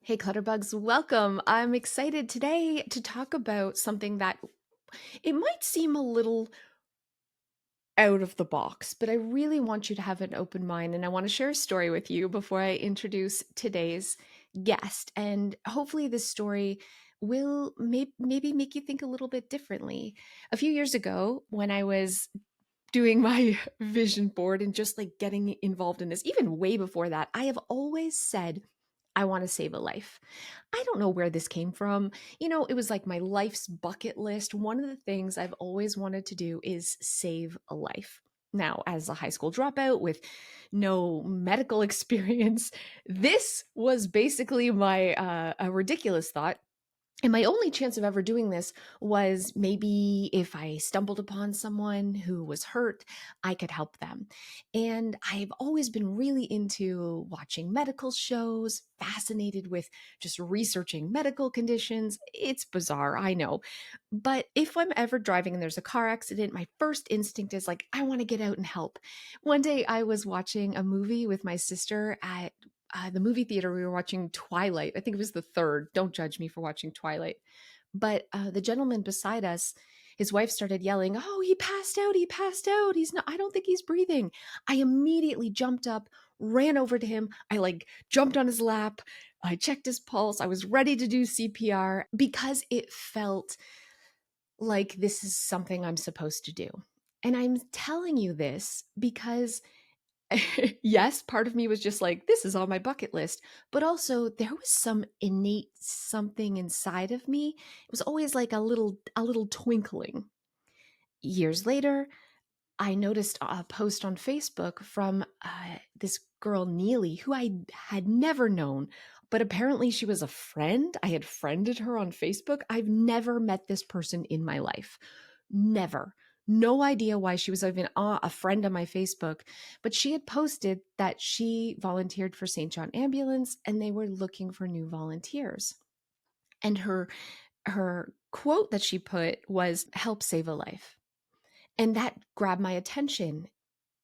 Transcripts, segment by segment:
Hey, Clutterbugs, welcome. I'm excited today to talk about something that it might seem a little out of the box, but I really want you to have an open mind. And I want to share a story with you before I introduce today's guest. And hopefully, this story will maybe make you think a little bit differently. A few years ago, when I was doing my vision board and just like getting involved in this, even way before that, I have always said, I want to save a life. I don't know where this came from. It was like my life's bucket list. One of the things I've always wanted to do is save a life. Now, as a high school dropout with no medical experience, this was basically my a ridiculous thought, and my only chance of ever doing this was maybe if I stumbled upon someone who was hurt, I could help them. And I've always been really into watching medical shows, fascinated with just researching medical conditions. It's bizarre, I know. But if I'm ever driving and there's a car accident, my first instinct is like, I want to get out and help. One day I was watching a movie with my sister at the movie theater. We were watching Twilight. I think it was the third. Don't judge me for watching Twilight. But the gentleman beside us, his wife started yelling, "Oh, he passed out. He passed out. He's not, I don't think he's breathing." I immediately jumped up, ran over to him. I like jumped on his lap. I checked his pulse. I was ready to do CPR because it felt like this is something I'm supposed to do. And I'm telling you this because yes, part of me was just like, this is on my bucket list. But also there was some innate something inside of me. It was always like a little twinkling. Years later, I noticed a post on Facebook from this girl, Neely, who I had never known, but apparently she was a friend. I had friended her on Facebook. I've never met this person in my life. Never. No idea why she was even a friend on my Facebook, but she had posted that she volunteered for St. John Ambulance and they were looking for new volunteers. And her quote that she put was, "Help save a life." And that grabbed my attention.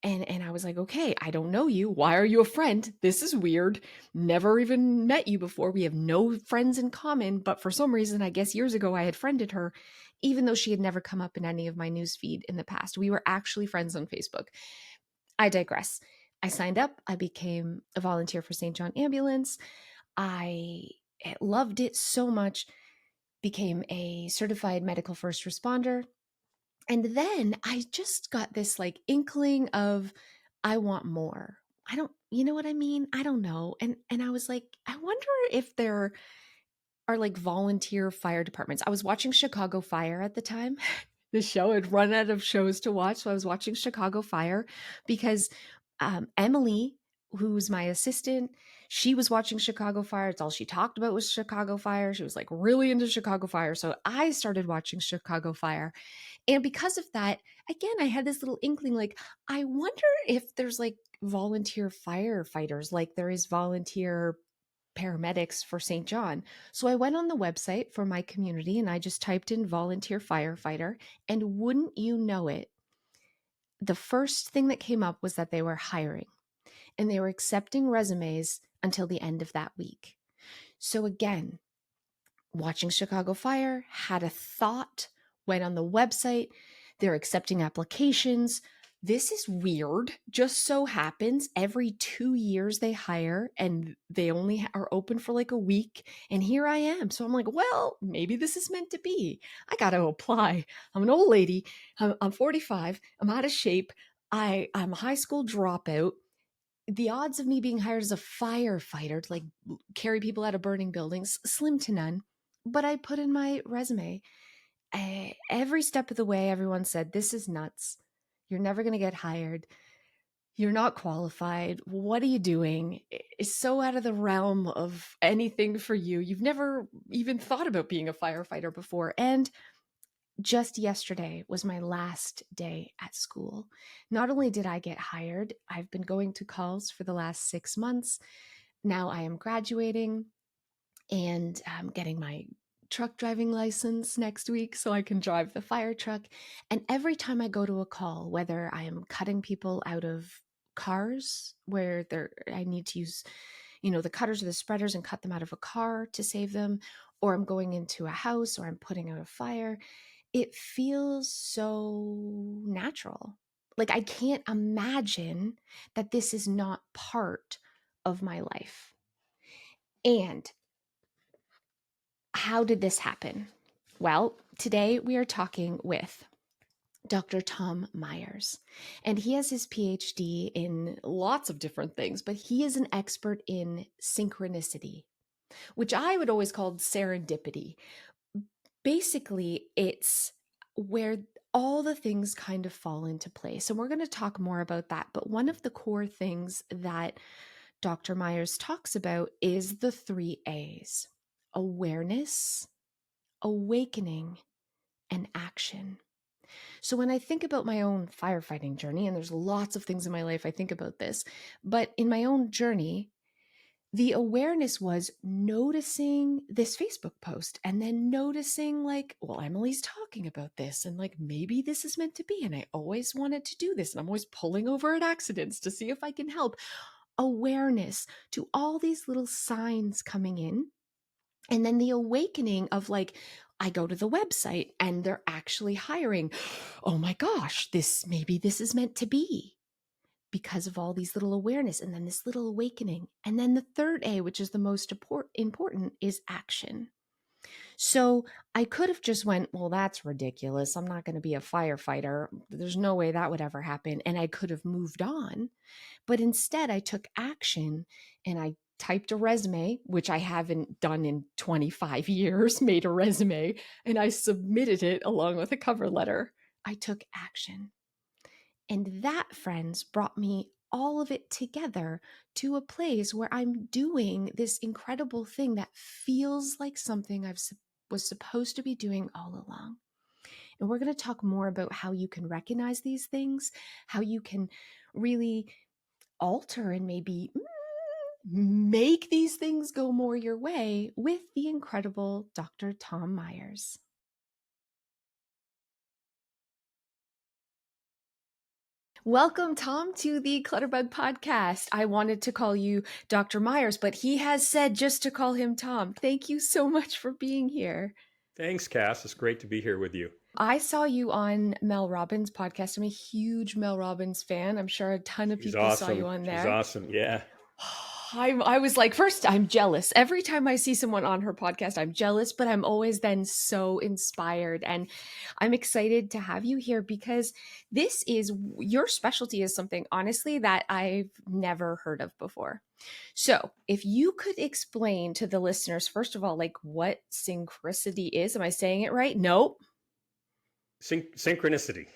And I was like, "Okay, I don't know you. Why are you a friend? This is weird. Never even met you before. We have no friends in common." But for some reason, I guess years ago, I had friended her, even though she had never come up in any of my newsfeed in the past. We were actually friends on Facebook. I digress. I signed up. I became a volunteer for St. John Ambulance. I loved it so much, became a certified medical first responder. And then I just got this like inkling of, I want more. I don't, you know what I mean? I don't know. And I was like, I wonder if there are like volunteer fire departments. I was watching Chicago Fire at the time. The show had run out of shows to watch, so I was watching Chicago Fire because Emily, who's my assistant, she was watching Chicago Fire. It's all she talked about was Chicago Fire. She was like really into Chicago Fire. So I started watching Chicago Fire. And because of that, again, I had this little inkling like, I wonder if there's like volunteer firefighters, like there is volunteer paramedics for St. John. So I went on the website for my community and I just typed in volunteer firefighter. And wouldn't you know it, the first thing that came up was that they were hiring and they were accepting resumes until the end of that week. So again, watching Chicago Fire, had a thought, went on the website, they're accepting applications. This is weird. Just so happens every 2 years they hire and they only are open for like a week. And here I am. So I'm like, well, maybe this is meant to be. I got to apply. I'm an old lady. I'm 45. I'm out of shape. I'm a high school dropout. The odds of me being hired as a firefighter to like carry people out of burning buildings, slim to none. But I put in my resume. Every step of the way, everyone said, "This is nuts. You're never going to get hired. You're not qualified. What are you doing? It's so out of the realm of anything for you. You've never even thought about being a firefighter before." And just yesterday was my last day at school. Not only did I get hired, I've been going to calls for the last 6 months. Now I am graduating and I'm getting my truck driving license next week so I can drive the fire truck. And every time I go to a call, whether I am cutting people out of cars where I need to use the cutters or the spreaders and cut them out of a car to save them, or I'm going into a house or I'm putting out a fire. It feels so natural. Like I can't imagine that this is not part of my life. And how did this happen? Well, today we are talking with Dr. Tom Myers, and he has his PhD in lots of different things, but he is an expert in synchronicity, which I would always call serendipity. Basically, it's where all the things kind of fall into place. And we're going to talk more about that. But one of the core things that Dr. Myers talks about is the 3 A's: awareness, awakening, and action. So when I think about my own firefighting journey, and there's lots of things in my life I think about this, but in my own journey, the awareness was noticing this Facebook post and then noticing, like, well, Emily's talking about this and like maybe this is meant to be. And I always wanted to do this. And I'm always pulling over at accidents to see if I can help. Awareness to all these little signs coming in. And then the awakening of like, I go to the website and they're actually hiring. Oh my gosh, maybe this is meant to be, because of all these little awareness, and then this little awakening. And then the 3 A, which is the most important, is action. So I could have just went, well, that's ridiculous. I'm not going to be a firefighter. There's no way that would ever happen. And I could have moved on. But instead, I took action and I typed a resume, which I haven't done in 25 years, made a resume, and I submitted it along with a cover letter. I took action. And that, friends, brought me all of it together to a place where I'm doing this incredible thing that feels like something was supposed to be doing all along. And we're going to talk more about how you can recognize these things, how you can really alter and maybe make these things go more your way with the incredible Dr. Tom Myers. Welcome, Tom, to the Clutterbug podcast. I wanted to call you Dr. Myers, but he has said just to call him Tom. Thank you so much for being here. Thanks, Cass. It's great to be here with you. I saw you on Mel Robbins' podcast. I'm a huge Mel Robbins fan. I'm sure a ton of people saw you on there. She's awesome. Yeah. I was like, first, I'm jealous. Every time I see someone on her podcast, I'm jealous, but I'm always then so inspired. And I'm excited to have you here because your specialty is something, honestly, that I've never heard of before. So if you could explain to the listeners, first of all, like what synchronicity is. Am I saying it right? Nope. Synchronicity.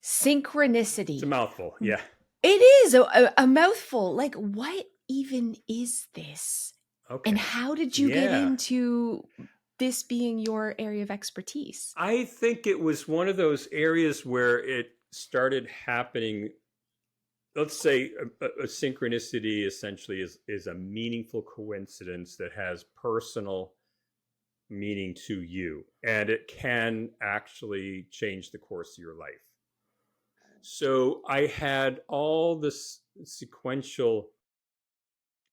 Synchronicity. It's a mouthful. Yeah. It is a mouthful. Like, what even is this? Okay. And how did you get into this being your area of expertise? I think it was one of those areas where it started happening. Let's say a synchronicity essentially is a meaningful coincidence that has personal meaning to you, and it can actually change the course of your life. So I had all this sequential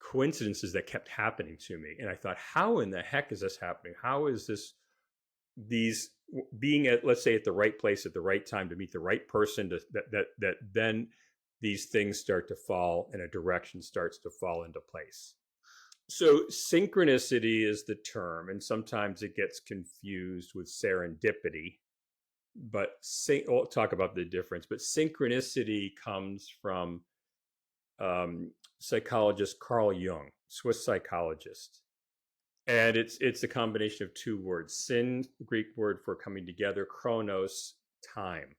coincidences that kept happening to me, and I thought, how in the heck is this happening? How is these being at, let's say, at the right place at the right time to meet the right person, that then these things start to fall and a direction starts to fall into place. So synchronicity is the term, and sometimes it gets confused with serendipity, but we'll talk about the difference. But synchronicity comes from psychologist Carl Jung, Swiss psychologist. And it's a combination of two words. Syn, Greek word for coming together, chronos, time.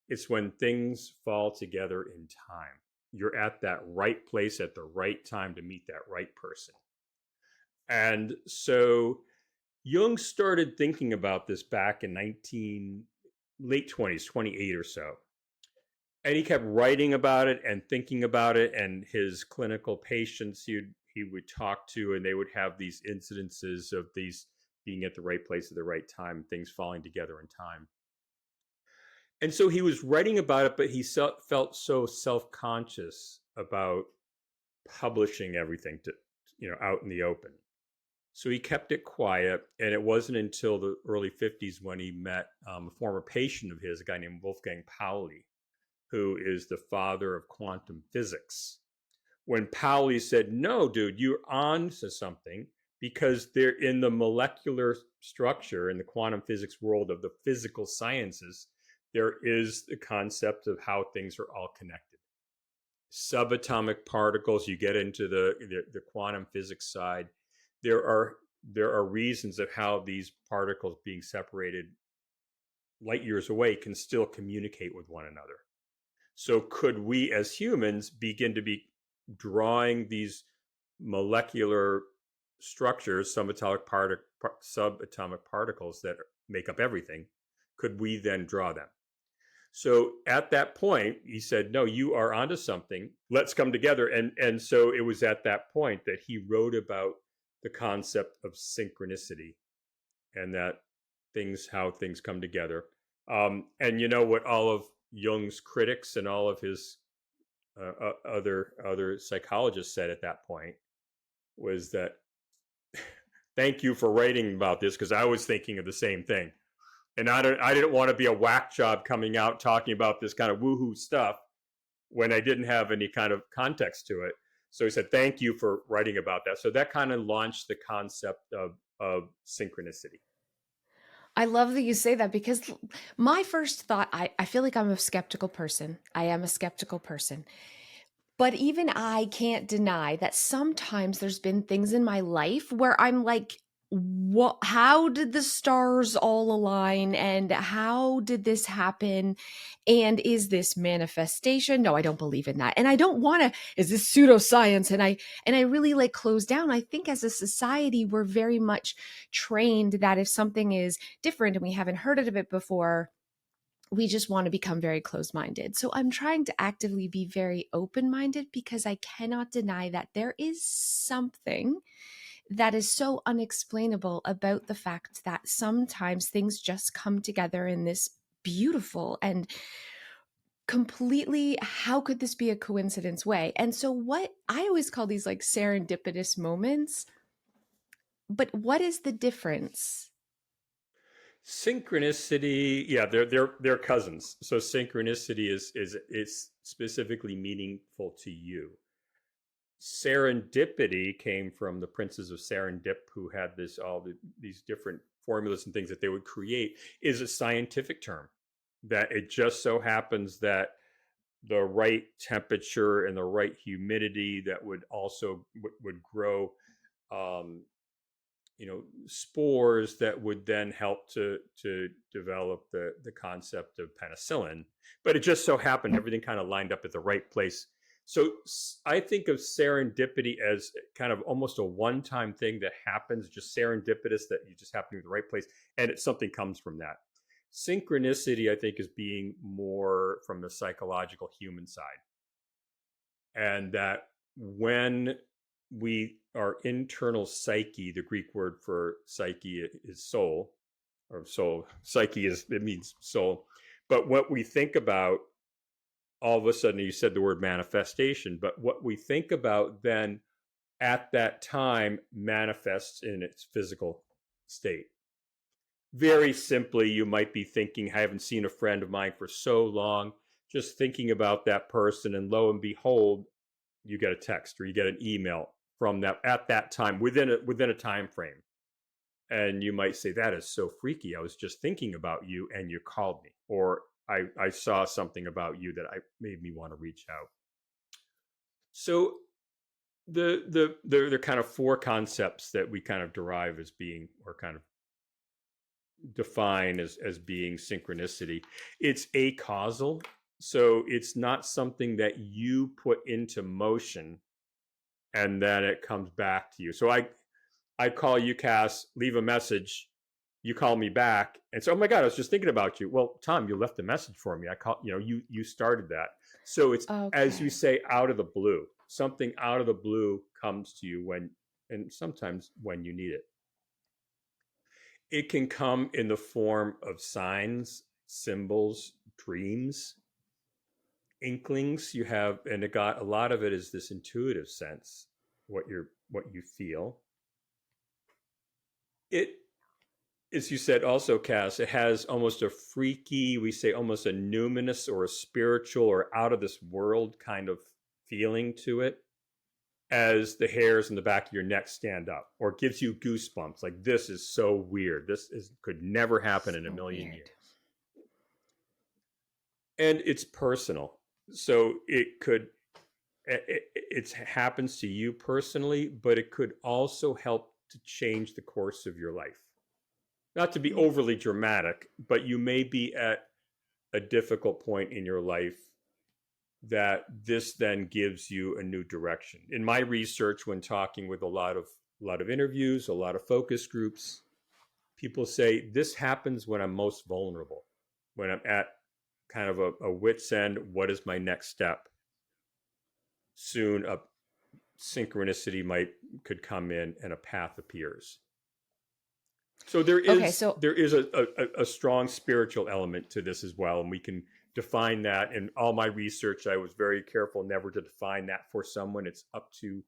It's when things fall together in time. You're at that right place at the right time to meet that right person. And so Jung started thinking about this back in late 20s, 28 or so. And he kept writing about it and thinking about it, and his clinical patients he would talk to, and they would have these incidences of these being at the right place at the right time, things falling together in time. And so he was writing about it, but he felt so self-conscious about publishing everything out in the open. So he kept it quiet, and it wasn't until the early 50s when he met a former patient of his, a guy named Wolfgang Pauli, who is the father of quantum physics. When Pauli said, "No, dude, you're on to something," because they're in the molecular structure in the quantum physics world of the physical sciences, there is the concept of how things are all connected. Subatomic particles, you get into the quantum physics side, there are reasons of how these particles being separated light years away can still communicate with one another. So could we as humans begin to be drawing these molecular structures, subatomic particles that make up everything? Could we then draw them? So at that point, he said, "No, you are onto something. Let's come together." And so it was at that point that he wrote about the concept of synchronicity, and that how things come together. And you know what all of Jung's critics and all of his other psychologists said at that point was that, "Thank you for writing about this, because I was thinking of the same thing, and I didn't want to be a whack job coming out talking about this kind of woohoo stuff when I didn't have any kind of context to it." So he said, "Thank you for writing about that." So that kind of launched the concept of synchronicity. I love that you say that because my first thought, I feel like I'm a skeptical person. I am a skeptical person. But even I can't deny that sometimes there's been things in my life where I'm like, what, how did the stars all align and how did this happen? And is this manifestation? No, I don't believe in that. And I don't want to, is this pseudoscience? And I really like close down. I think as a society, we're very much trained that if something is different and we haven't heard of it before, we just want to become very closed minded. So I'm trying to actively be very open minded because I cannot deny that there is something that is so unexplainable about the fact that sometimes things just come together in this beautiful and completely, how could this be a coincidence way? And so, what I always call these like serendipitous moments, but what is the difference? Synchronicity, yeah, they're cousins. So synchronicity is specifically meaningful to you. Serendipity came from the princes of Serendip, who had these different formulas and things that they would create. Is a scientific term that it just so happens that the right temperature and the right humidity that would also would grow um, spores that would then help to develop the concept of penicillin. But it just so happened everything kind of lined up at the right place. So I think of serendipity as kind of almost a one-time thing that happens, just serendipitous, that you just happen to be in the right place, and something comes from that. Synchronicity, I think, is being more from the psychological human side, and that when our internal psyche, the Greek word for psyche is soul, or soul, psyche it means soul. But what we think about, all of a sudden, you said the word manifestation, but what we think about then at that time manifests in its physical state. Very simply, you might be thinking, "I haven't seen a friend of mine for so long," just thinking about that person, and lo and behold, you get a text or you get an email from that at that time, within a time frame. And you might say, "That is so freaky. I was just thinking about you and you called me," or I saw something about you that I made me want to reach out. So there are kind of four concepts that we kind of derive as being, or kind of define as being, synchronicity. It's acausal, so it's not something that you put into motion and then it comes back to you. So I call you, Cass, leave a message, you call me back and say, "Oh my God, I was just thinking about you." Well, Tom, you left a message for me. I call, you started that. So it's, as you Okay. say, out of the blue. Something out of the blue comes to you and sometimes when you need it. It can come in the form of signs, symbols, dreams, inklings you have, and it got a lot of it is this intuitive sense, what you're what you feel. It, as you said also, Cass, it has almost a freaky, we say almost a numinous or a spiritual or out of this world kind of feeling to it, as the hairs in the back of your neck stand up, or it gives you goosebumps. Like, this is so weird. Could never happen in a So million weird. years. And it's personal. So it happens to you personally, but it could also help to change the course of your life. Not to be Mm. overly dramatic, but you may be at a difficult point in your life that this then gives you a new direction. In my research, when talking with a lot of interviews, a lot of focus groups, people say this happens when I'm most vulnerable, when I'm at kind of a wit's end. What is my next step? Soon a synchronicity could come in and a path appears. So there Okay, is so there is a strong spiritual element to this as well, and we can define that. In all my research, I was very careful never to define that for someone. It's up to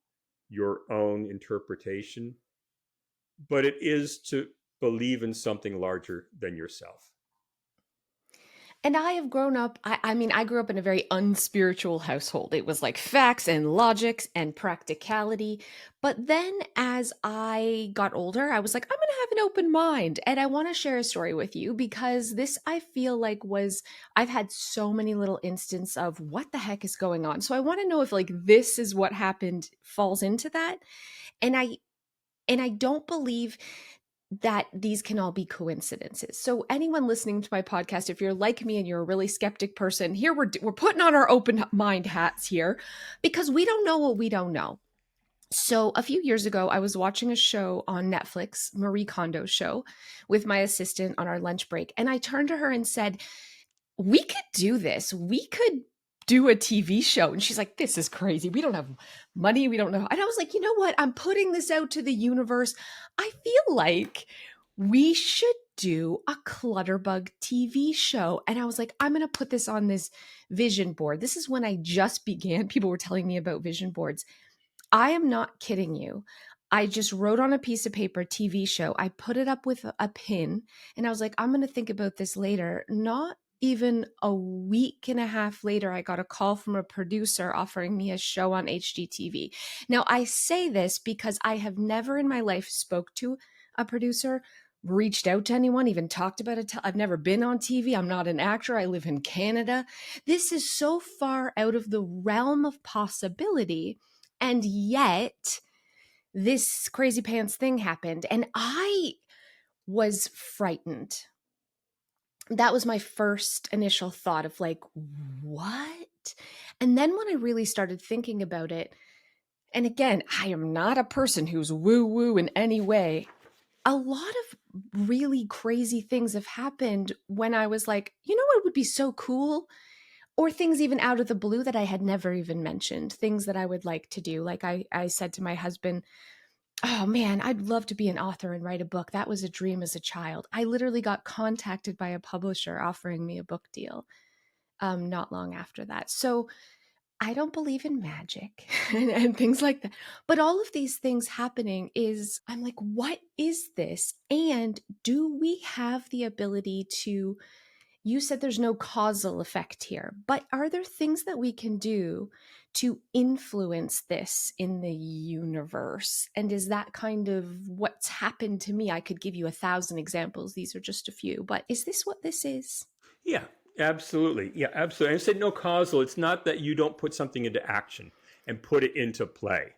your own interpretation, but it is to believe in something larger than yourself. and I have grown up, I mean, I grew up in a very unspiritual household. It was like facts and logics and practicality. But then as I got older, I was like, I'm going to have an open mind. And I want to share a story with you because this, I feel like, I've had so many little instances of what the heck is going on. So I want to know if like this is what happened falls into that. And I don't believe that these can all be coincidences. So anyone listening to my podcast, if you're like me and you're a really skeptic person, here we're putting on our open mind hats here because we don't know what we don't know. So a few years ago, I was watching a show on Netflix, Marie Kondo's show, with my assistant on our lunch break, and I turned to her and said, we could do this. We could do a TV show. And she's like, this is crazy. We don't have money. We don't know. And I was like, you know what? I'm putting this out to the universe. I feel like we should do a Clutterbug TV show. And I was like, I'm going to put this on this vision board. This is when I just began. People were telling me about vision boards. I am not kidding you. I just wrote on a piece of paper TV show. I put it up with a pin and I was like, I'm going to think about this later. Not even a week and a half later, I got a call from a producer offering me a show on HGTV. Now, I say this because I have never in my life spoke to a producer, reached out to anyone, even talked about it. I've never been on TV. I'm not an actor. I live in Canada. This is so far out of the realm of possibility. And yet, this crazy pants thing happened, and I was frightened. That was my first initial thought of like, what? And then when I really started thinking about it, and again, I am not a person who's woo woo in any way. A lot of really crazy things have happened when I was like, you know what would be so cool? Or things even out of the blue that I had never even mentioned, things that I would like to do. Like I said to my husband, oh man, I'd love to be an author and write a book. That was a dream as a child. I literally got contacted by a publisher offering me a book deal not long after that. So I don't believe in magic and things like that. But all of these things happening is, I'm like, what is this? And do we have the ability to you said there's no causal effect here, but are there things that we can do to influence this in the universe? And is that kind of what's happened to me? I could give you 1,000 examples. These are just a few, but is this what this is? Yeah, absolutely. Yeah, absolutely. I said no causal. It's not that you don't put something into action and put it into play.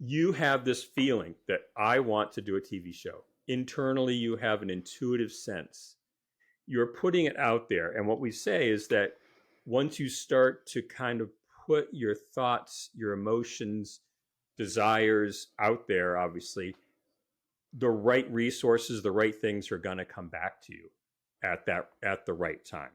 You have this feeling that I want to do a TV show. Internally, you have an intuitive sense. You're putting it out there. And what we say is that once you start to kind of put your thoughts, your emotions, desires out there, obviously, the right resources, the right things are going to come back to you at the right time.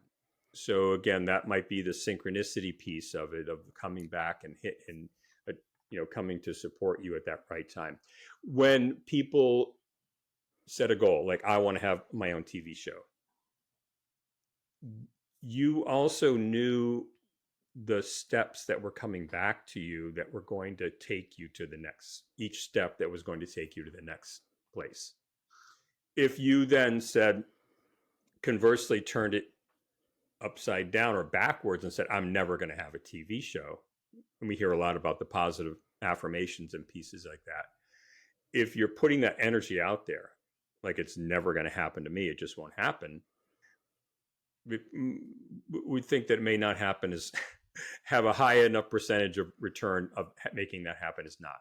So again, that might be the synchronicity piece of it, of coming back and uh, coming to support you at that right time. When people set a goal, like I want to have my own TV show, you also knew the steps that were coming back to you that were going to take you to the next, each step that was going to take you to the next place. If you then said, conversely, turned it upside down or backwards and said, I'm never going to have a TV show, and we hear a lot about the positive affirmations and pieces like that. If you're putting that energy out there, like it's never going to happen to me, it just won't happen, we think that it may not happen as have a high enough percentage of return of making that happen as not.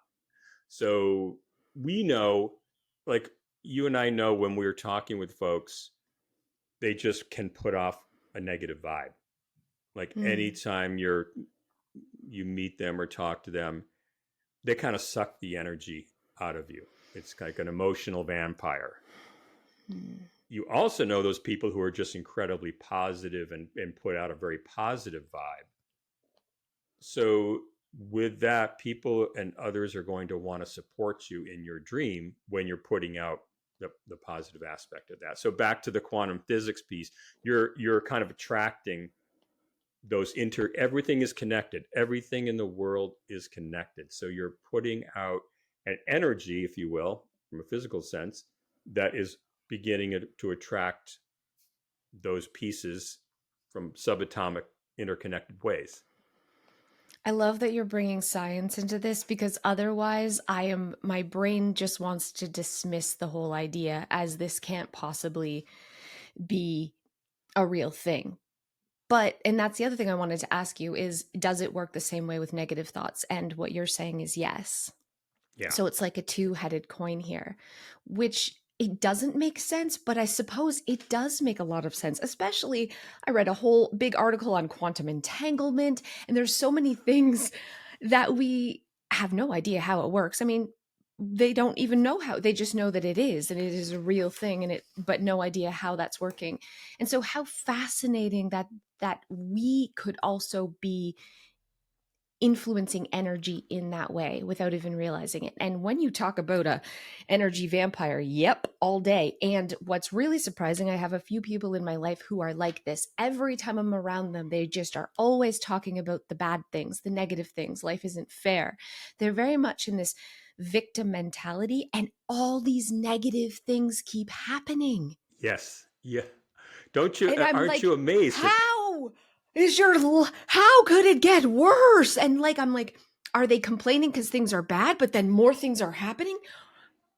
So we know, like you and I know, when we're talking with folks, they just can put off a negative vibe. Like Mm. anytime you meet them or talk to them, they kind of suck the energy out of you. It's like an emotional vampire. Mm. You also know those people who are just incredibly positive and put out a very positive vibe. So with that, people and others are going to want to support you in your dream when you're putting out the positive aspect of that. So back to the quantum physics piece, you're kind of attracting those everything is connected. Everything in the world is connected. So you're putting out an energy, if you will, from a physical sense, that is beginning to attract those pieces from subatomic interconnected ways. I love that you're bringing science into this because otherwise my brain just wants to dismiss the whole idea as this can't possibly be a real thing. But, and that's the other thing I wanted to ask you is, does it work the same way with negative thoughts? And what you're saying is yes. Yeah. So it's like a two-headed coin here, which it doesn't make sense, but I suppose it does make a lot of sense. Especially, I read a whole big article on quantum entanglement, and there's so many things that we have no idea how it works. I mean, they don't even know how. They just know that it is, and it is a real thing, and it, but no idea how that's working. And so, how fascinating that we could also be influencing energy in that way without even realizing it. And when you talk about a energy vampire, yep, all day. And what's really surprising, I have a few people in my life who are like this. Every time I'm around them, they just are always talking about the bad things, the negative things. Life isn't fair. They're very much in this victim mentality, and all these negative things keep happening. Yes. Yeah. Don't you? And I'm Aren't you like, amazed that? how how could it get worse? And like, I'm like, are they complaining because things are bad, but then more things are happening?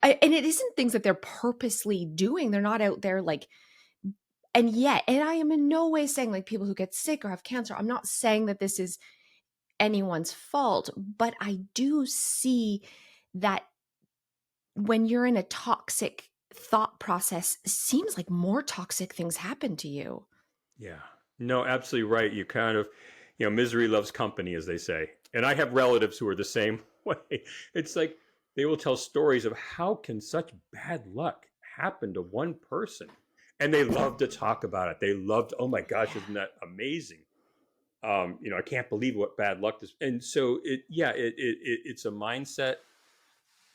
And it isn't things that they're purposely doing. They're not out there like, and yet, and I am in no way saying like people who get sick or have cancer, I'm not saying that this is anyone's fault, but I do see that when you're in a toxic thought process, it seems like more toxic things happen to you. Yeah. No, absolutely right. You kind of, misery loves company, as they say. And I have relatives who are the same way. It's like they will tell stories of how can such bad luck happen to one person, and they love to talk about it. They loved, oh my gosh, isn't that amazing? I can't believe what bad luck is. And so it's a mindset.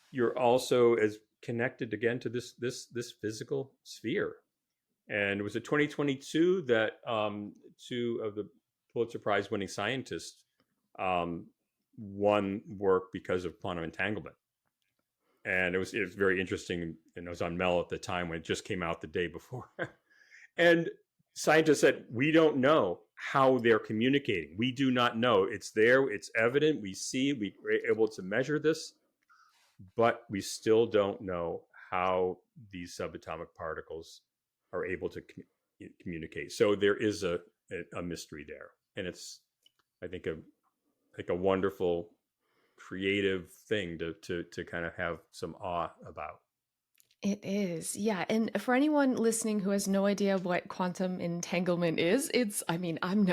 You're also as connected again to this physical sphere. And it was in 2022 that two of the Pulitzer Prize winning scientists um, won work because of quantum entanglement. And it was very interesting. And it was on Mel at the time when it just came out the day before. And scientists said, we don't know how they're communicating. We do not know. It's there. It's evident. We see. We're able to measure this, but we still don't know how these subatomic particles are able to communicate. So there is a mystery there, and it's, I think, a wonderful creative thing to kind of have some awe about. It is. Yeah. And for anyone listening who has no idea what quantum entanglement is, I mean, I'm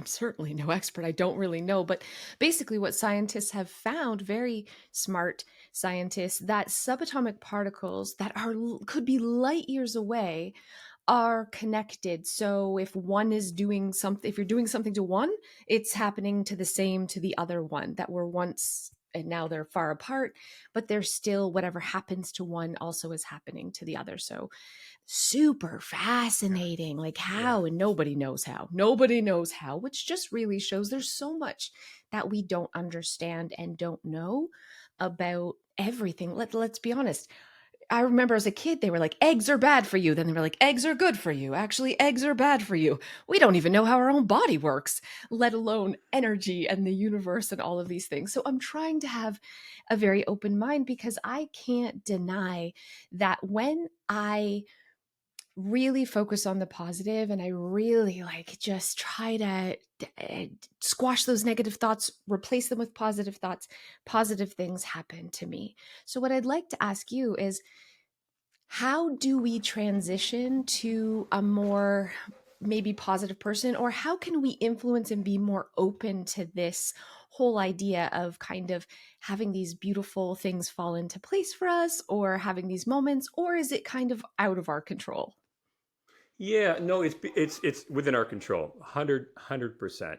certainly no expert. I don't really know, but basically what scientists have found, very smart scientists, that subatomic particles that could be light years away are connected. So if one is doing something, if you're doing something to one, it's happening to the same to the other one that were once and now they're far apart, but they're still, whatever happens to one also is happening to the other. So super Yeah. fascinating, like Yeah. how, and nobody knows how. Nobody knows how, which just really shows there's so much that we don't understand and don't know about everything. Let's be honest. I remember as a kid, they were like, eggs are bad for you. Then they were like, eggs are good for you. Actually, eggs are bad for you. We don't even know how our own body works, let alone energy and the universe and all of these things. So I'm trying to have a very open mind because I can't deny that when I really focus on the positive and I really like just try to squash those negative thoughts, replace them with positive thoughts, positive things happen to me. So, what I'd like to ask you is, how do we transition to a more maybe positive person, or how can we influence and be more open to this whole idea of kind of having these beautiful things fall into place for us, or having these moments, or is it kind of out of our control? Yeah, no, it's within our control, 100%.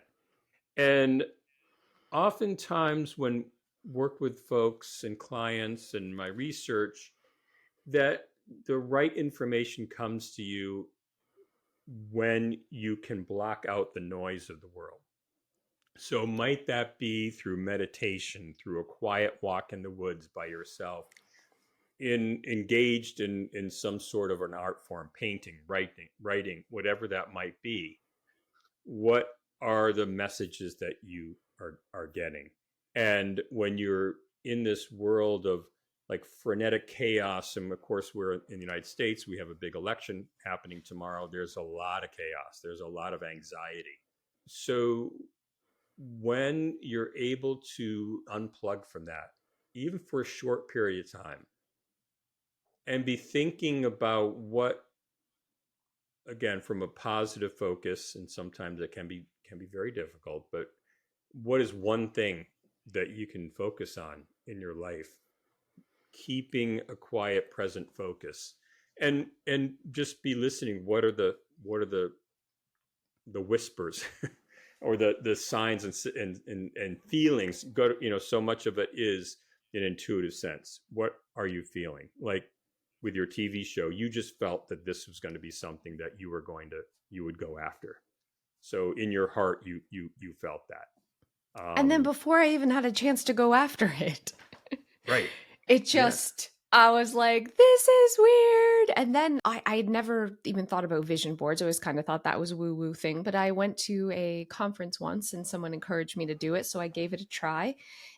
And oftentimes when work with folks and clients and my research, that the right information comes to you when you can block out the noise of the world. So might that be through meditation, through a quiet walk in the woods by yourself, in engaged in some sort of an art form, painting, writing, whatever that might be. What are the messages that you are getting? And when you're in this world of like frenetic chaos, and of course we're in the United States, we have a big election happening tomorrow. There's a lot of chaos. There's a lot of anxiety. So when you're able to unplug from that, even for a short period of time, and be thinking about what, again, from a positive focus, and sometimes it can be very difficult, but what is one thing that you can focus on in your life, keeping a quiet present focus, and just be listening. What are the whispers or the signs and feelings? So much of it is an intuitive sense. What are you feeling? Like with your TV show, you just felt that this was going to be something that you would go after. So in your heart, you felt that. And then before I even had a chance to go after it, Right. it Yeah. just, I was like, this is weird. And then I had never even thought about vision boards. I always kind of thought that was a woo woo thing. But I went to a conference once and someone encouraged me to do it. So I gave it a try.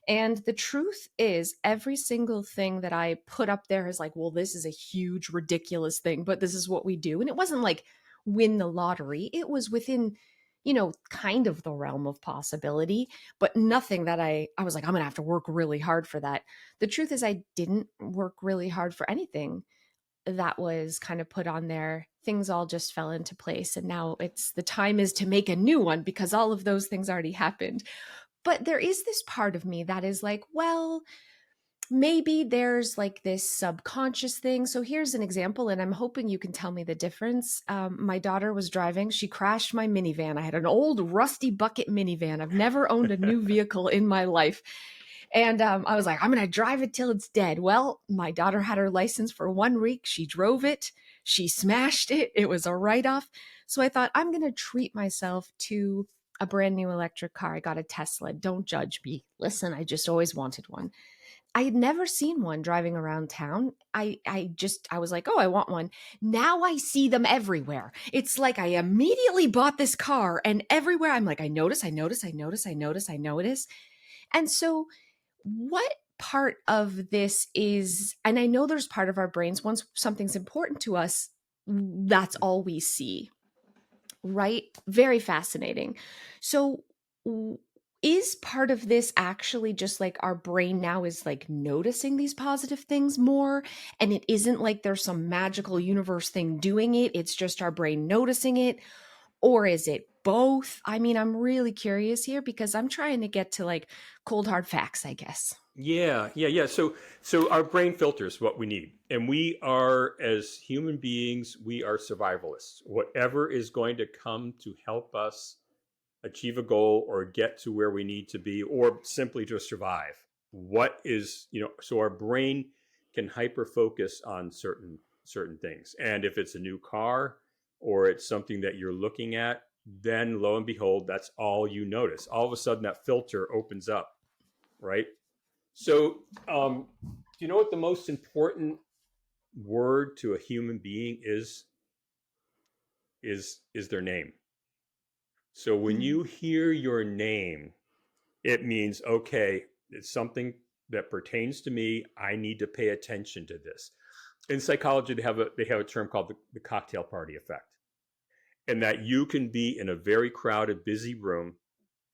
And the truth is, every single thing that I put up there is like, well, this is a huge, ridiculous thing, but this is what we do. And it wasn't like win the lottery, it was within, kind of the realm of possibility, but nothing that I was like, I'm going to have to work really hard for that. The truth is, I didn't work really hard for anything that was kind of put on there. Things all just fell into place. And now it's the time is to make a new one because all of those things already happened. But there is this part of me that is like, well, maybe there's like this subconscious thing. So here's an example, and I'm hoping you can tell me the difference. My daughter was driving. She crashed my minivan. I had an old rusty bucket minivan. I've never owned a new vehicle in my life. And I was like, I'm going to drive it till it's dead. Well, my daughter had her license for 1 week. She drove it. She smashed it. It was a write off. So I thought, I'm going to treat myself to a brand new electric car. I got a Tesla. Don't judge me. Listen, I just always wanted one. I had never seen one driving around town. I was like, "Oh, I want one." Now I see them everywhere. It's like I immediately bought this car and everywhere I'm like, I notice, I notice, I notice, I notice, I notice. And so what part of this is, and I know there's part of our brains, once something's important to us, that's all we see, right? Very fascinating. So, is part of this actually just like our brain now is like noticing these positive things more? And it isn't like there's some magical universe thing doing it, it's just our brain noticing it? Or is it both? I mean, I'm really curious here because I'm trying to get to like cold hard facts, I guess. Yeah. So our brain filters what we need, and we are, as human beings, we are survivalists. Whatever is going to come to help us achieve a goal or get to where we need to be, or simply just survive. what is, so our brain can hyper focus on certain things. And if it's a new car or it's something that you're looking at, then lo and behold, that's all you notice. All of a sudden that filter opens up, right? So do you know what the most important word to a human being is their name. So when Mm. you hear your name, it means, okay, it's something that pertains to me. I need to pay attention to this. In psychology, they have a term called the cocktail party effect, and that you can be in a very crowded, busy room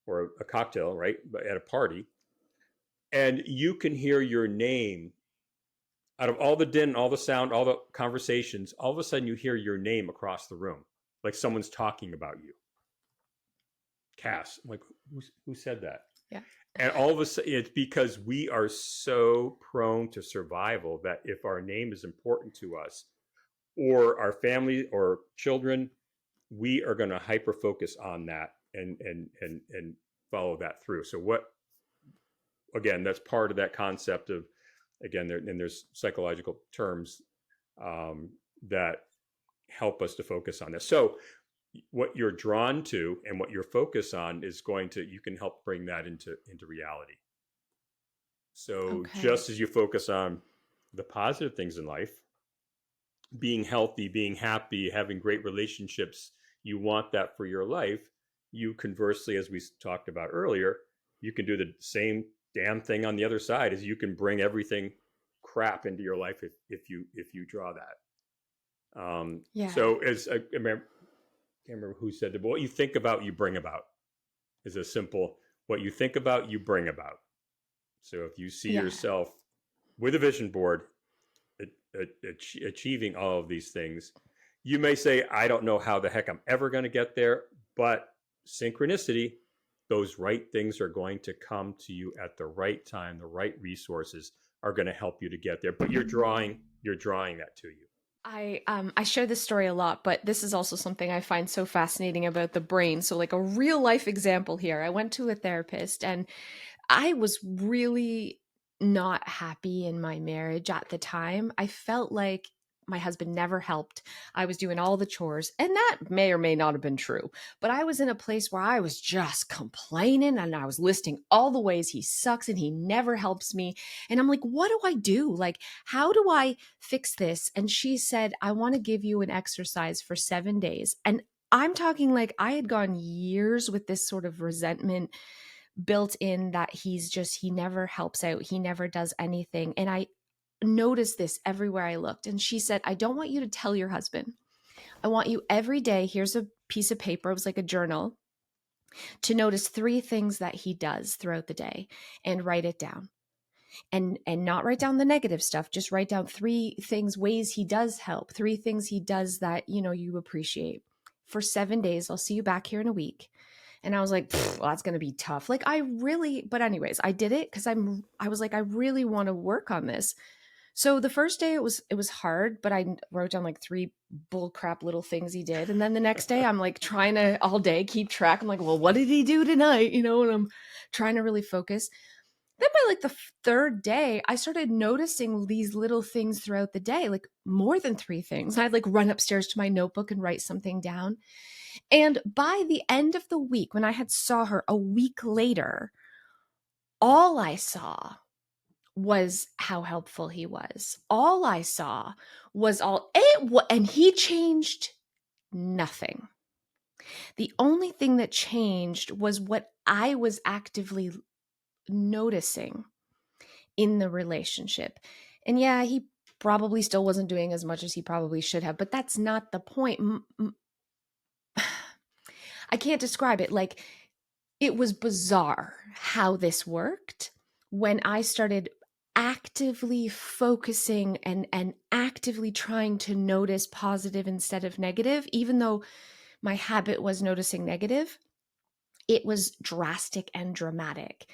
or a cocktail, right, at a party, and you can hear your name out of all the din, all the sound, all the conversations. All of a sudden, you hear your name across the room, like someone's talking about you. Cass, I'm like, who said that? Yeah. And all of a sudden, it's because we are so prone to survival that if our name is important to us or our family or children, we are going to hyper focus on that and follow that through. So what, again, that's part of that concept of, again, and there's psychological terms that help us to focus on this. So what you're drawn to and what you're focused on is going to, you can help bring that into reality. So Okay. just as you focus on the positive things in life, being healthy, being happy, having great relationships, you want that for your life. You conversely, as we talked about earlier, you can do the same damn thing on the other side, is you can bring everything crap into your life if you draw that. Yeah. So as I can't remember who said that, but what you think about, you bring about, is a simple, what you think about, you bring about. So if you see Yeah. yourself with a vision board achieving all of these things, you may say, I don't know how the heck I'm ever going to get there, but synchronicity, those right things are going to come to you at the right time. The right resources are going to help you to get there, but you're drawing that to you. I share this story a lot, but this is also something I find so fascinating about the brain. So like a real life example here. I went to a therapist and I was really not happy in my marriage at the time. I felt like my husband never helped. I was doing all the chores, and that may or may not have been true. But I was in a place where I was just complaining and I was listing all the ways he sucks and he never helps me. And I'm like, what do I do? Like, how do I fix this? And she said, I want to give you an exercise for 7 days. And I'm talking like I had gone years with this sort of resentment built in that he never helps out. He never does anything. And I noticed this everywhere I looked. And she said, I don't want you to tell your husband. I want you every day. Here's a piece of paper. It was like a journal to notice 3 things that he does throughout the day and write it down. And not write down the negative stuff, just write down 3 things, ways he does help, 3 things he does that you appreciate. For 7 days, I'll see you back here in a week. And I was like, well, that's going to be tough. Like but anyways, I did it because I was like, I really want to work on this. So the first day it was hard, but I wrote down like 3 bullcrap little things he did. And then the next day I'm like trying to all day keep track. I'm like, well, what did he do tonight? And I'm trying to really focus. Then by like the third day, I started noticing these little things throughout the day, like more than 3 things. I'd like run upstairs to my notebook and write something down. And by the end of the week, when I had saw her a week later, all I saw was how helpful he was. All I saw was and he changed nothing. The only thing that changed was what I was actively noticing in the relationship. And yeah, he probably still wasn't doing as much as he probably should have, but that's not the point. I can't describe it. Like, it was bizarre how this worked when I started actively focusing and actively trying to notice positive instead of negative, even though my habit was noticing negative. It was drastic and dramatic.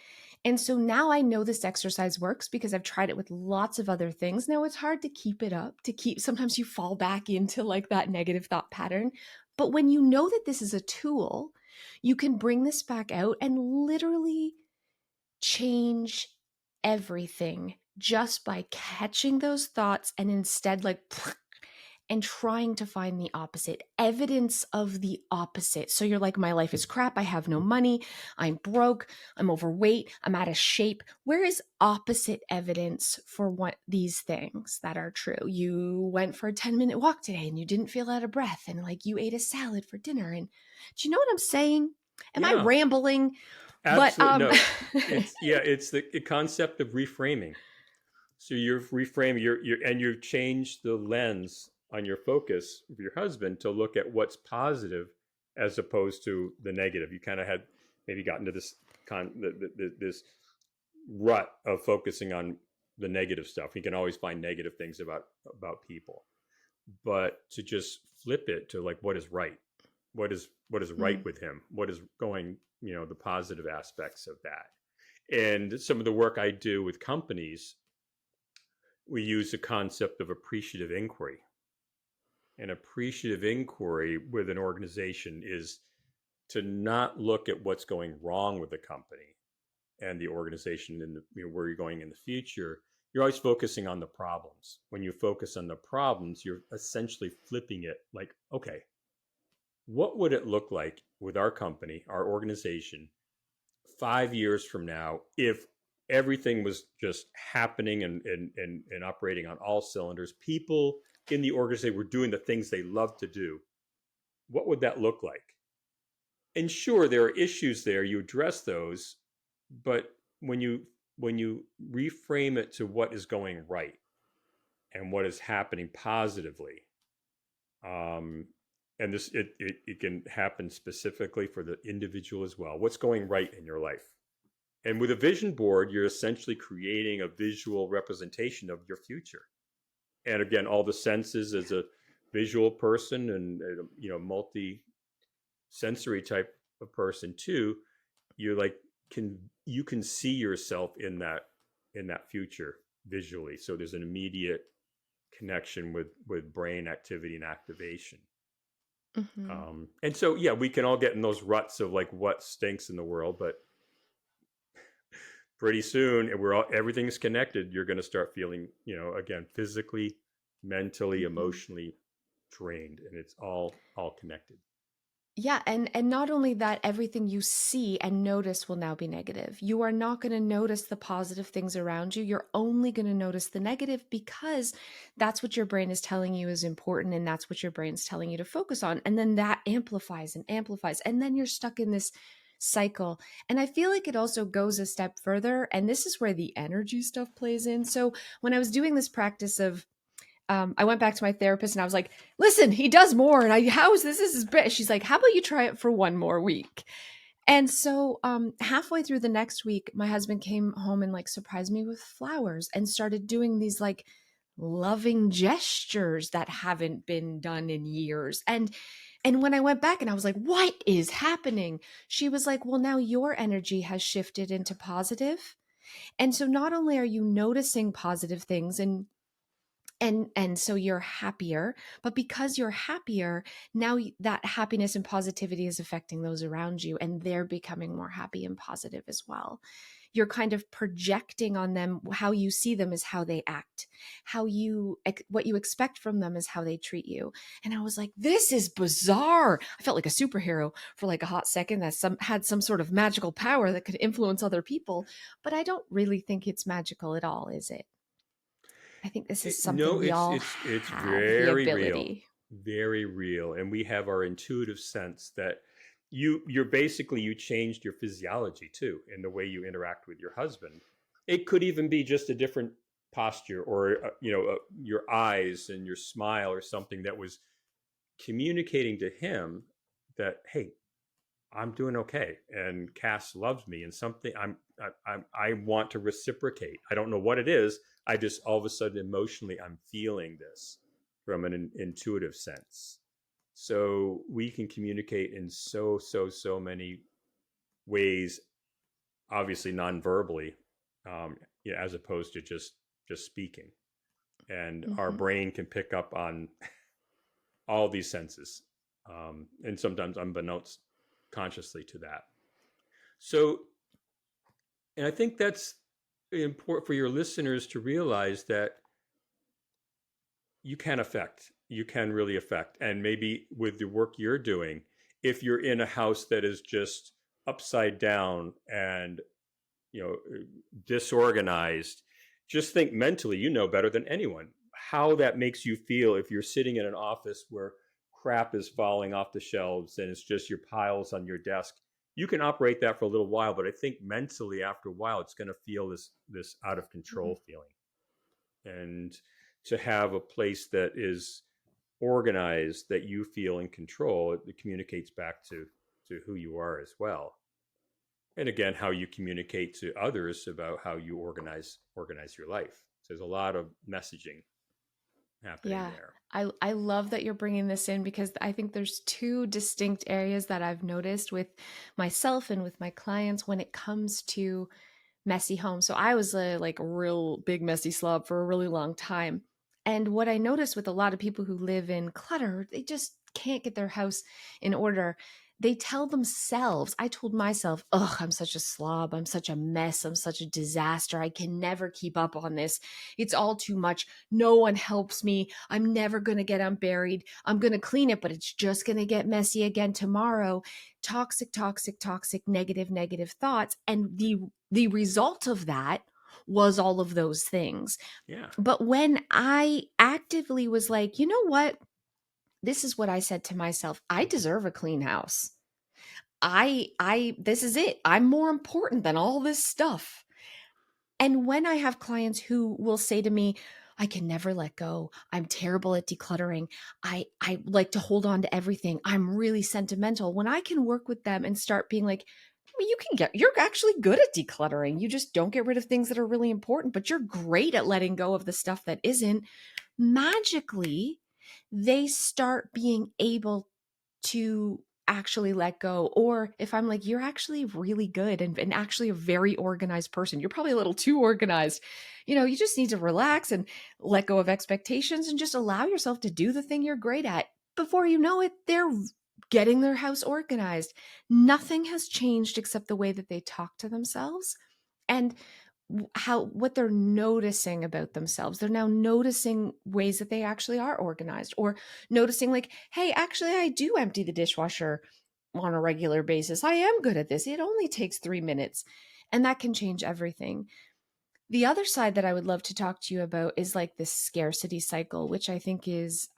And so now I know this exercise works because I've tried it with lots of other things. Now it's hard to keep it up, sometimes you fall back into like that negative thought pattern. But when you know that this is a tool, you can bring this back out and literally change everything just by catching those thoughts and instead like and trying to find the opposite, evidence of the opposite. So you're like, my life is crap. I have no money. I'm broke. I'm overweight. I'm out of shape. Where is opposite evidence for what these things that are true? You went for a 10-minute walk today and you didn't feel out of breath. And like you ate a salad for dinner. And do you know what I'm saying? Am I Yeah, rambling? But absolutely. No, it's the concept of reframing. So you're reframing and you've changed the lens on your focus of your husband to look at what's positive as opposed to the negative. You kind of had maybe gotten to this rut of focusing on the negative stuff. You can always find negative things about people, but to just flip it to like what is right, what is right Mm, with him, what is going, the positive aspects of that. And some of the work I do with companies, we use the concept of appreciative inquiry. And appreciative inquiry with an organization is to not look at what's going wrong with the company and the organization and where you're going in the future. You're always focusing on the problems. When you focus on the problems, you're essentially flipping it like, okay, what would it look like with our company, our organization, 5 years from now if everything was just happening and operating on all cylinders? People in the organization were doing the things they love to do. What would that look like? And sure, there are issues there. You address those, but when you reframe it to what is going right and what is happening positively, um, and it can happen specifically for the individual as well. What's going right in your life? And with a vision board, you're essentially creating a visual representation of your future. And again, all the senses as a visual person and multi-sensory type of person too, you're like you can see yourself in that future visually. So there's an immediate connection with brain activity and activation. mhm. And so yeah, we can all get in those ruts of like what stinks in the world, but pretty soon everything's connected. You're going to start feeling, again, physically, mentally, Mhm. emotionally drained, and it's all connected. Yeah, and not only that, everything you see and notice will now be negative. You are not going to notice the positive things around you. You're only going to notice the negative because that's what your brain is telling you is important and that's what your brain's telling you to focus on. And then that amplifies and amplifies and then you're stuck in this cycle. And I feel like it also goes a step further, and this is where the energy stuff plays in. So, when I was doing this practice of I went back to my therapist and I was like, listen, he does more. And how is this? This is bad. She's like, how about you try it for one more week? And so halfway through the next week, my husband came home and like surprised me with flowers and started doing these like loving gestures that haven't been done in years. And when I went back and I was like, what is happening? She was like, well, now your energy has shifted into positive. And so not only are you noticing positive things and so you're happier, but because you're happier now, that happiness and positivity is affecting those around you and they're becoming more happy and positive as well. You're kind of projecting on them. How you see them is how they act, what you expect from them is how they treat you. And I was like, this is bizarre. I felt like a superhero for like a hot second that had some sort of magical power that could influence other people, but I don't really think it's magical at all, is it? I think this is something No, we it's all it's it's have the very real, ability. very real, and we have our intuitive sense that you changed your physiology too in the way you interact with your husband. It could even be just a different posture or your eyes and your smile or something that was communicating to him that, hey, I'm doing okay, and Cass loves me, and something I want to reciprocate. I don't know what it is. I just all of a sudden emotionally I'm feeling this from an intuitive sense. So we can communicate in so many ways, obviously non-verbally, as opposed to just speaking. And our Mhm. brain can pick up on all these senses, and sometimes unbeknownst consciously to that. So, and I think that's important for your listeners to realize that you can really affect. And maybe with the work you're doing, if you're in a house that is just upside down and, you know, disorganized, just think mentally, you know better than anyone how that makes you feel if you're sitting in an office where crap is falling off the shelves and it's just your piles on your desk. You can operate that for a little while, but I think mentally after a while it's going to feel this out of Mhm. control feeling. And to have a place that is organized, that you feel in control, it communicates back to who you are as well. And again, how you communicate to others about how you organize your life. So there's a lot of messaging happening Yeah. there. I love that you're bringing this in because I think there's two distinct areas that I've noticed with myself and with my clients when it comes to messy home. So I was a like real big messy slob for a really long time. And what I noticed with a lot of people who live in clutter, they just can't get their house in order. They tell themselves, I told myself, ugh, I'm such a slob. I'm such a mess. I'm such a disaster. I can never keep up on this. It's all too much. No one helps me. I'm never going to get unburied. I'm going to clean it, but it's just going to get messy again tomorrow. Toxic, toxic, toxic, negative, negative thoughts. And the result of that was all of those things. Yeah. But when I actively was like, you know what? This is what I said to myself. I deserve a clean house. This is it. I'm more important than all this stuff. And when I have clients who will say to me, I can never let go. I'm terrible at decluttering. I like to hold on to everything. I'm really sentimental. When I can work with them and start being like, you're actually good at decluttering. You just don't get rid of things that are really important, but you're great at letting go of the stuff that isn't. Magically, they start being able to actually let go. Or if I'm like, you're actually really good and actually a very organized person, you're probably a little too organized. You just need to relax and let go of expectations and just allow yourself to do the thing you're great at. Before you know it, they're getting their house organized. Nothing has changed except the way that they talk to themselves and how what they're noticing about themselves. They're now noticing ways that they actually are organized or noticing like, hey, actually I do empty the dishwasher on a regular basis. I am good at this. It only takes 3 minutes. And that can change everything. The other side that I would love to talk to you about is like this scarcity cycle, which I think is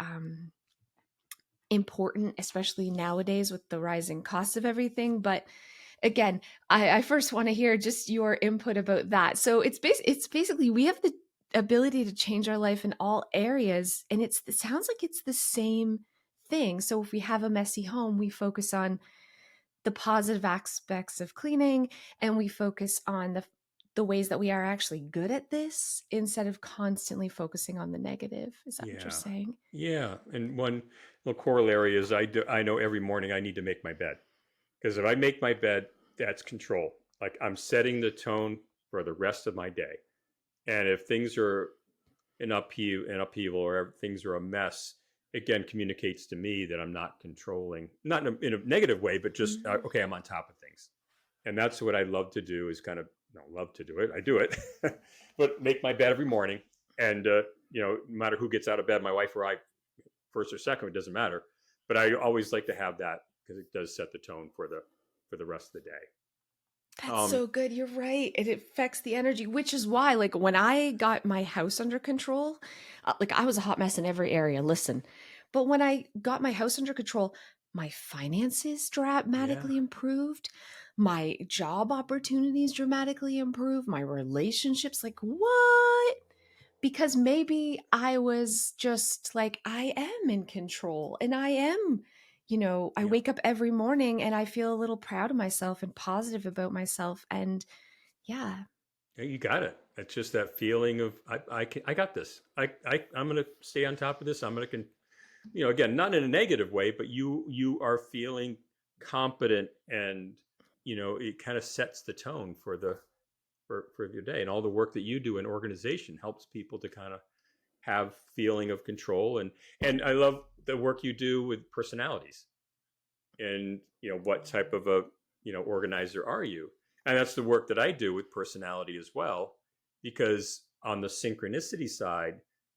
important, especially nowadays with the rising cost of everything. But again, I first want to hear just your input about that. So it's basically we have the ability to change our life in all areas, and it sounds like it's the same thing. So if we have a messy home, we focus on the positive aspects of cleaning, and we focus on the ways that we are actually good at this instead of constantly focusing on the negative. Is that what you're Yeah. saying? Yeah. And one little corollary is I know every morning I need to make my bed. Because if I make my bed, that's control. Like I'm setting the tone for the rest of my day. And if things are an upheaval or things are a mess, again communicates to me that I'm not controlling, not in a negative way, but just Mhm. okay, I'm on top of things. And that's what I love to do is kind of no love to do it. I do it, but make my bed every morning. And no matter who gets out of bed, my wife or I, first or second, it doesn't matter. But I always like to have that because it does set the tone for the rest of the day. That's Um, so good. You're right. It affects the energy, which is why, like, when I got my house under control, like, I was a hot mess in every area. Listen, but when I got my house under control, my finances yeah, dramatically improved. My job opportunities dramatically improved. My relationships, like, what? Because maybe I was just like, I am in control and I am, I yeah. wake up every morning and I feel a little proud of myself and positive about myself. And yeah. Yeah, you got it. It's just that feeling of I got this. I'm gonna stay on top of this. I'm gonna again not in a negative way, but you are feeling competent and it kind of sets the tone for for your day and all the work that you do in organization helps people to kind of have feeling of control and I love the work you do with personalities and what type of a organizer are you and that's the work that I do with personality as well Because on the synchronicity side,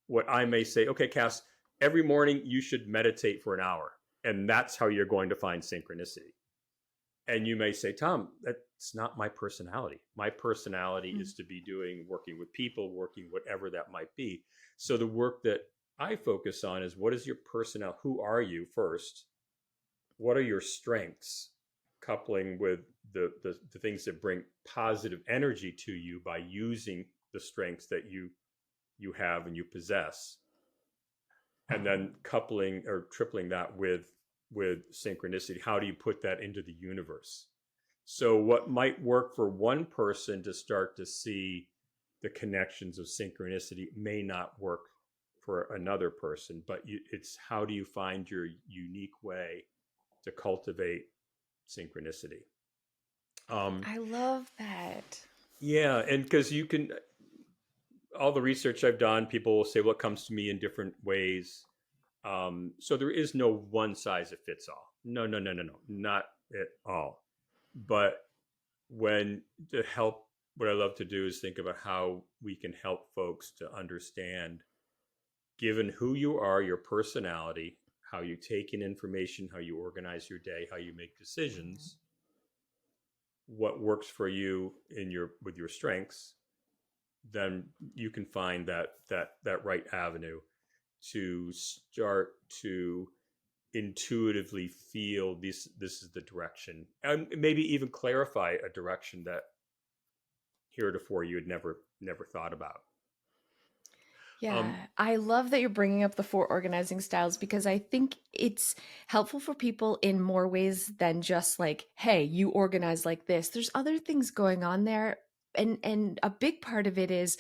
what I may say, okay, Cass, every morning you should meditate for an hour. And that's how you're going to find synchronicity. And you may say, Tom, that's not my personality. My personality Mm. is to be doing working with people, working whatever that might be. So the work that I focus on is, what is your personality? Who are you first? What are your strengths? Coupling with the things that bring positive energy to you by using the strengths that you have and you possess, and then coupling or tripling that with synchronicity. How do you put that into the universe? So what might work for one person to start to see the connections of synchronicity may not work for another person, but it's how do you find your unique way to cultivate synchronicity. um, I love that. yeah, and because you can, all the research I've done, people will say, well, it comes to me in different ways. So there is no one size that fits all. No, no, no, no, no, not at all. But when to help, what I love to do is think about how we can help folks to understand, given who you are, your personality, how you take in information, how you organize your day, how you make decisions, what works for you in your with your strengths, then you can find that right avenue to start to intuitively feel this is the direction, and maybe even clarify a direction that heretofore you had never thought about. Yeah, um I love that you're bringing up the four organizing styles because I think it's helpful for people in more ways than just like, hey, you organize like this. There's other things going on there. And a big part of it is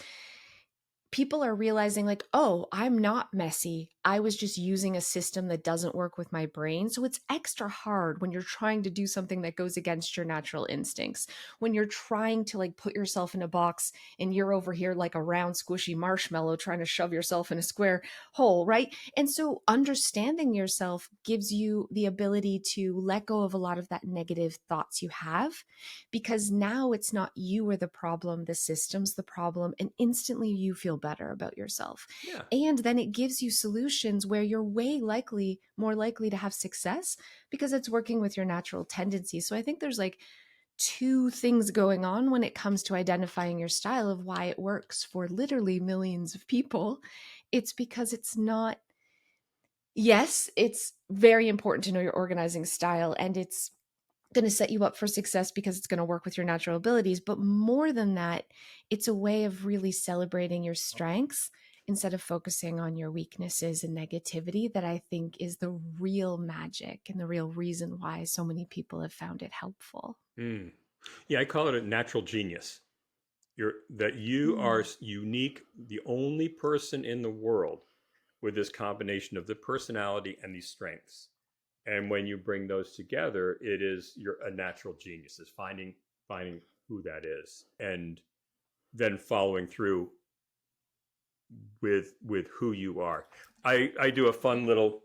people are realizing like, oh, I'm not messy. I was just using a system that doesn't work with my brain. So it's extra hard when you're trying to do something that goes against your natural instincts. When you're trying to like put yourself in a box and you're over here like a round squishy marshmallow trying to shove yourself in a square hole, right? And so understanding yourself gives you the ability to let go of a lot of that negative thoughts you have, because now it's not you are the problem, the system's the problem, and instantly you feel better about yourself. yeah. And then it gives you solutions where you're more likely to have success because it's working with your natural tendencies. So I think there's like two things going on when it comes to identifying your style of why it works for literally millions of people. It's because it's not, yes, it's very important to know your organizing style and it's going to set you up for success because it's going to work with your natural abilities. But more than that, it's a way of really celebrating your strengths instead of focusing on your weaknesses and negativity, that I think is the real magic and the real reason why so many people have found it helpful. Mm. Yeah, I call it a natural genius. That you are Mm. unique, the only person in the world with this combination of the personality and these strengths. And when you bring those together, it is you're a natural genius. Is finding who that is, and then following through with who you are. I do a fun little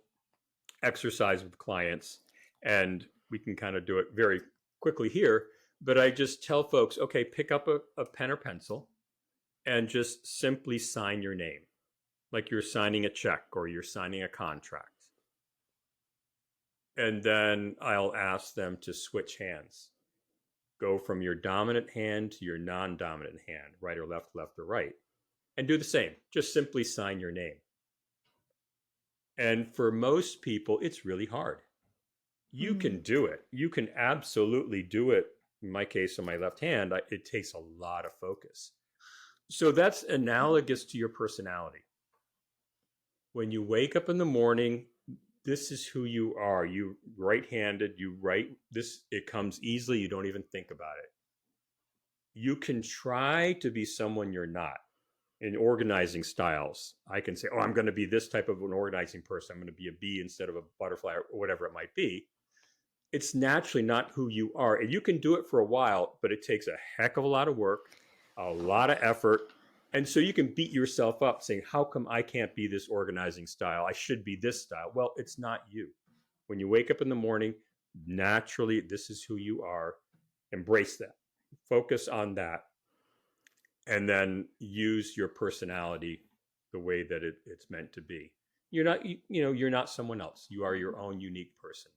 exercise with clients, and we can kind of do it very quickly here. But I just tell folks, okay, pick up a pen or pencil and just simply sign your name, like you're signing a check or you're signing a contract. And then I'll ask them to switch hands. Go from your dominant hand to your non dominant hand, right or left, left or right, and do the same. Just simply sign your name. And for most people, it's really hard. You Mm. can do it. You can absolutely do it. In my case, on my left hand, it takes a lot of focus. So that's analogous to your personality. When you wake up in the morning, this is who you are. You right-handed, you write this, it comes easily, you don't even think about it. You can try to be someone you're not. In organizing styles, I can say, oh, I'm going to be this type of an organizing person. I'm going to be a bee instead of a butterfly or whatever it might be. It's naturally not who you are. And you can do it for a while, but it takes a heck of a lot of work, a lot of effort. And so you can beat yourself up saying, how come I can't be this organizing style? I should be this style. Well, it's not you. When you wake up in the morning, naturally, this is who you are. Embrace that. Focus on that. and then use your personality the way that it's meant to be. You're not, you're not someone else. You are your own unique person.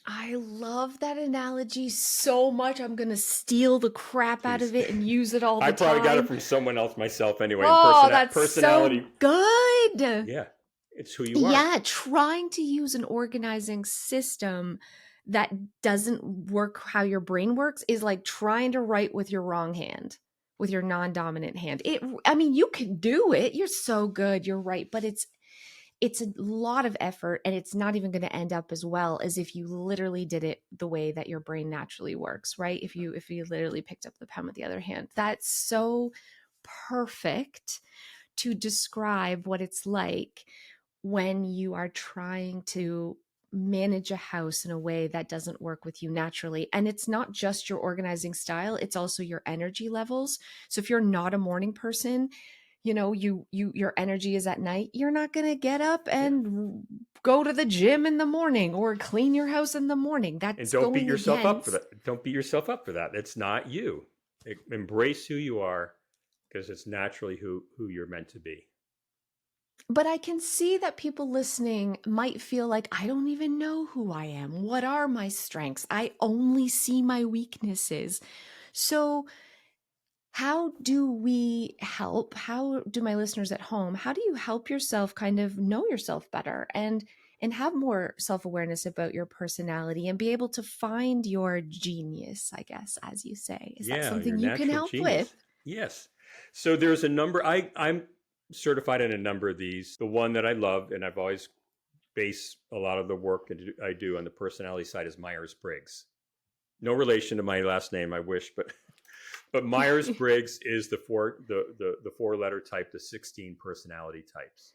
I love that analogy so much. I'm going to steal the crap out Please. of it and use it all I the probably got it time. from someone else myself anyway. And Oh, that's so personality, good. yeah, it's who you are. Yeah, trying to use an organizing system that doesn't work how your brain works is like trying to write with your wrong hand, with your non-dominant hand. I mean, you can do it. You're so good. You're right, but it's a lot of effort, and it's not even going to end up as well as if you literally did it the way that your brain naturally works, right? If you literally picked up the pen with the other hand. That's so perfect to describe what it's like when you are trying to manage a house in a way that doesn't work with you naturally. And it's not just your organizing style, it's also your energy levels. So if you're not a morning person, your energy is at night, you're not going to get up Yeah. and go to the gym in the morning or clean your house in the morning. And That's don't beat going yourself up for against. that. Don't beat yourself up for that. It's not you. Embrace who you are because it's naturally who you're meant to be. But I can see that people listening might feel like, I don't even know who I am. What are my strengths? I only see my weaknesses. So, how do we help? How do my listeners at home, how do you help yourself kind of know yourself better and have more self-awareness about your personality and be able to find your genius, I guess, as you say? Is that Yeah, your something you can natural help with? genius. Yes. So there's a number. I'm certified in a number of these. The one that I love, and I've always based a lot of the work I do on the personality side, is Myers-Briggs. No relation to my last name, I wish, but Myers-Briggs is the four letter type, the 16 personality types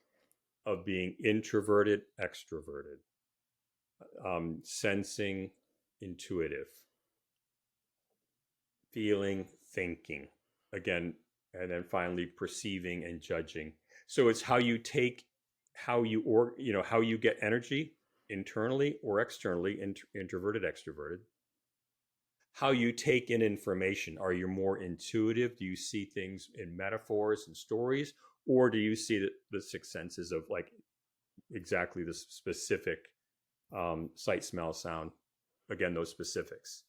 of being introverted, extroverted, sensing, intuitive, feeling, thinking. Again, and then finally perceiving and judging. So it's how you take, how you get energy internally or externally, introverted, extroverted. How you take in information. Are you more intuitive? Do you see things in metaphors and stories, or do you see the six senses of like exactly the specific sight, smell, sound? Again, those specifics.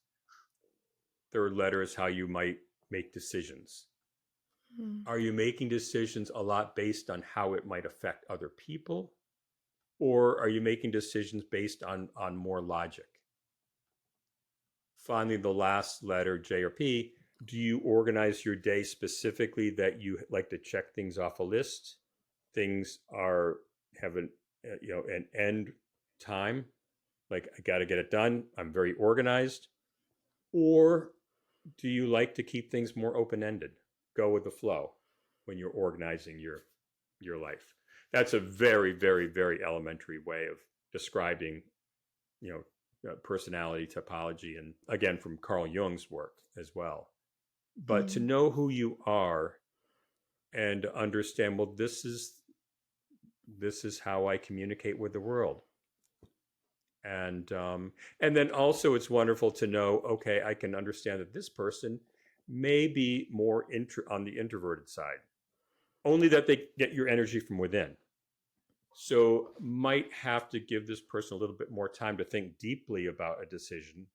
Third letter is how you might make decisions. Hmm. Are you making decisions a lot based on how it might affect other people, or are you making decisions based on more logic? Finally, the last letter, J or P, do you organize your day specifically that you like to check things off a list? Things are have an end time, like I got to get it done. I'm very organized. Or do you like to keep things more open ended? Go with the flow when you're organizing your life. That's a very, very, very elementary way of describing, you personality typology, and again from Carl Jung's work as well. But to Hmm. know who you are and understand, well, this is how I communicate with the world. And then also it's wonderful to know, okay, I can understand that this person may be more on the introverted side, only that they get your energy from within. So might have to give this person a little bit more time to think deeply about a decision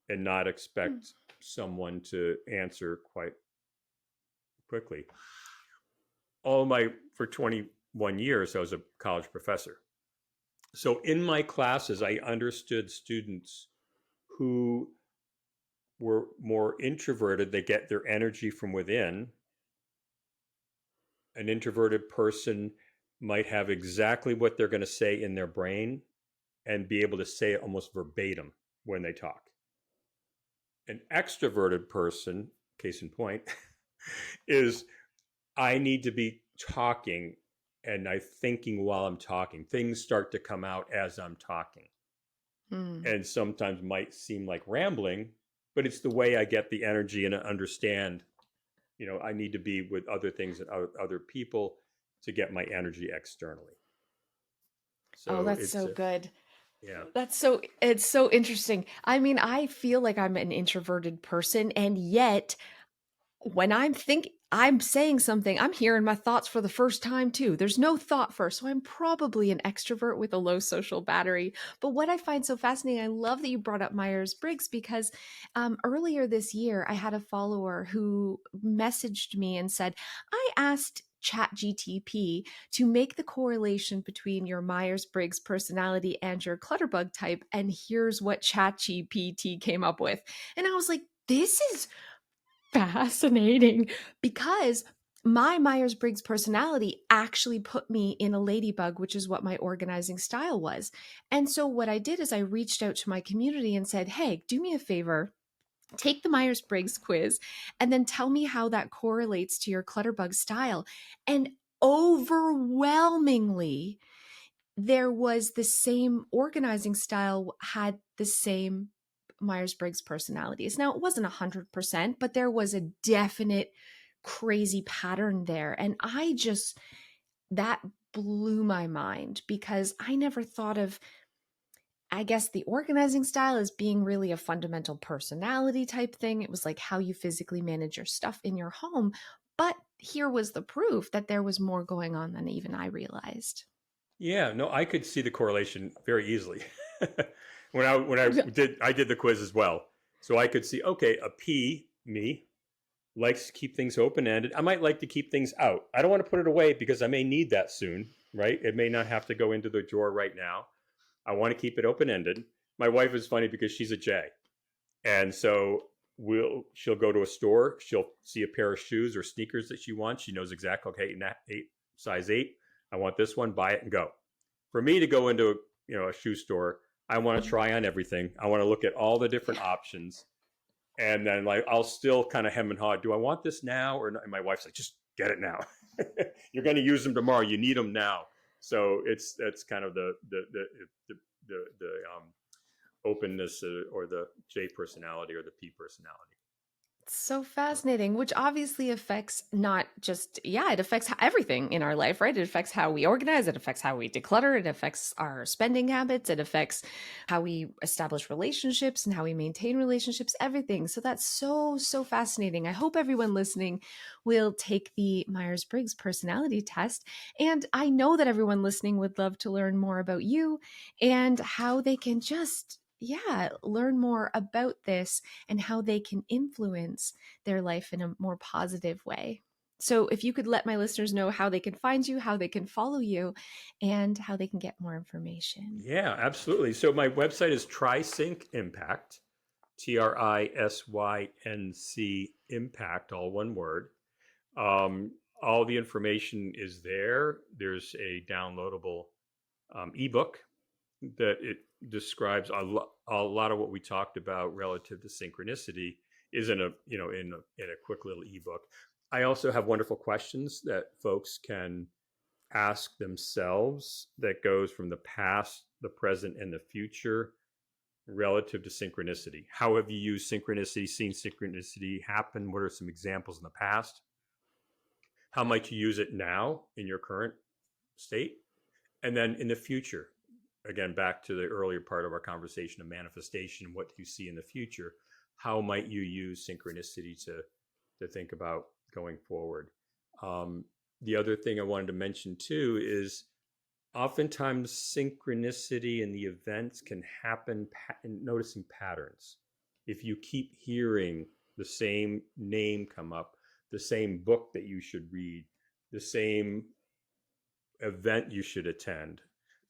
and not Hmm. expect someone to answer quite quickly. For 21 years I was a college professor. So in my classes I understood students who were more introverted, they get their energy from within. An introverted person might have exactly what they're going to say in their brain and be able to say it almost verbatim when they talk. An extroverted person, case in point, is I need to be talking and I'm thinking while I'm talking. Things start to come out as I'm talking. Hmm. And sometimes might seem like rambling, but it's the way I get the energy and understand, I need to be with other things and other people to get my energy externally. Oh, So that's so good. yeah. It's so interesting. I mean, I feel like I'm an introverted person, and yet when I'm thinking, I'm saying something, I'm hearing my thoughts for the first time too. There's no thought first. So I'm probably an extrovert with a low social battery. But what I find so fascinating, I love that you brought up Myers-Briggs because earlier this year, I had a follower who messaged me and said, I asked ChatGTP to make the correlation between your Myers-Briggs personality and your Clutterbug type. And here's what ChatGPT came up with. And I was like, this is fascinating because my Myers Briggs personality actually put me in a ladybug, which is what my organizing style was. And so, what I did is I reached out to my community and said, hey, do me a favor. Take the Myers Briggs quiz and then tell me how that correlates to your Clutterbug style. And overwhelmingly, there was the same organizing style, had the same Myers-Briggs personalities. Now, it wasn't 100%, but there was a definite crazy pattern there. And that blew my mind because I never thought of, I guess, the organizing style as being really a fundamental personality type thing. It was like how you physically manage your stuff in your home. But here was the proof that there was more going on than even I realized. Yeah, no, I could see the correlation very easily. When I did the quiz as well. So I could see, okay, a P, me, likes to keep things open ended. I might like to keep things out. I don't want to put it away because I may need that soon, right? It may not have to go into the drawer right now. I want to keep it open ended. My wife is funny because she's a J. And so she'll go to a store, she'll see a pair of shoes or sneakers that she wants. She knows exactly, okay, size 8. I want this one, buy it and go. For me to go into a shoe store, I want to try on everything. I want to look at all the different options. And then like I'll still kind of hem and haw. Do I want this now or not? And my wife's like, just get it now. You're going to use them tomorrow. You need them now. So that's kind of the openness or the J personality or the P personality. So fascinating, which obviously affects not just, yeah, it affects everything in our life, right? It affects how we organize, it affects how we declutter, it affects our spending habits, it affects how we establish relationships and how we maintain relationships, everything. So that's so, so fascinating. I hope everyone listening will take the Myers Briggs personality test. And I know that everyone listening would love to learn more about you and how they can just, yeah, learn more about this and how they can influence their life in a more positive way. So, if you could let my listeners know how they can find you, how they can follow you, and how they can get more information. Yeah, absolutely. So my website is TriSync Impact, TRISYNC Impact, all one word. All the information is there. There's a downloadable ebook that it describes a lot of what we talked about relative to synchronicity is in a quick little ebook. I also have wonderful questions that folks can ask themselves that goes from the past, the present, and the future relative to synchronicity. How have you used synchronicity, seen synchronicity happen? What are some examples in the past? How might you use it now in your current state? And then in the future, again, back to the earlier part of our conversation of manifestation, what do you see in the future? How might you use synchronicity to think about going forward? Um, the other thing I wanted to mention too is oftentimes synchronicity in the events can happen in noticing patterns. If you keep hearing the same name come up, the same book that you should read, the same event you should attend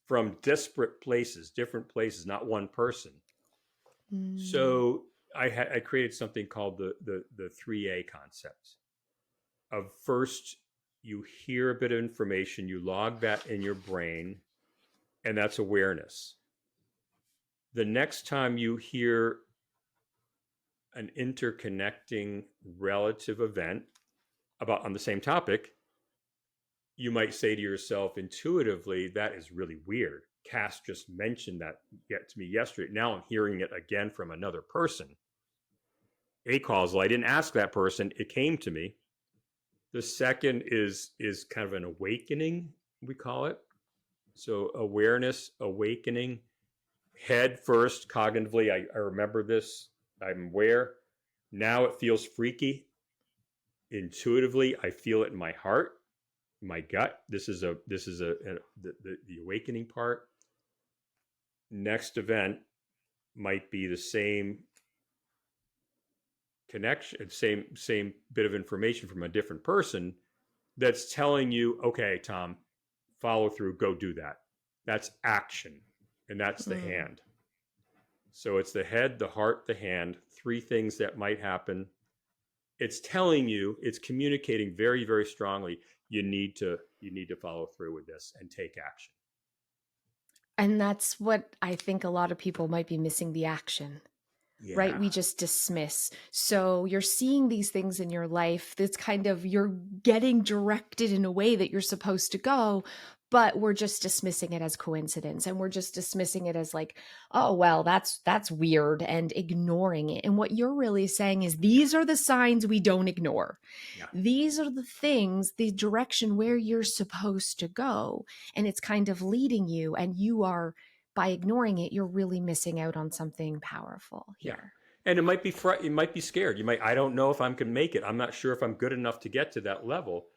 from disparate places, different places, not one person. Mm. So I created something called the 3A concept of first you hear a bit of information, you log that in your brain, and that's awareness. The next time you hear an interconnecting relative event about on the same topic, you might say to yourself intuitively, that is really weird. Cass just mentioned that yet to me yesterday. Now I'm hearing it again from another person. A causal. I didn't ask that person. It came to me. The second is kind of an awakening, we call it. So awareness, awakening, head first, cognitively. I remember this. I'm aware. Now it feels freaky. intuitively, I feel it in my heart, my gut. This is the awakening part. Next event might be the same connection, same bit of information from a different person that's telling you, okay, Tom, follow through, go do that. That's action, and that's the Mm. hand. So it's the head, the heart, the hand, three things that might happen. It's telling you, it's communicating very, very strongly. You need to follow through with this and take action. And that's what I think a lot of people might be missing, the action. Right? Yeah. We just dismiss. So you're seeing these things in your life that's kind of, you're getting directed in a way that you're supposed to go, but we're just dismissing it as coincidence, and we're just dismissing it as like, oh well, that's weird, and ignoring it. And what you're really saying is, these are the signs we don't ignore. Yeah. These are the things, the direction where you're supposed to go, and it's kind of leading you, and you are, by ignoring it, you're really missing out on something powerful Yeah. here. And you might be scared. I don't know if I'm going to make it. I'm not sure if I'm good enough to get to that level.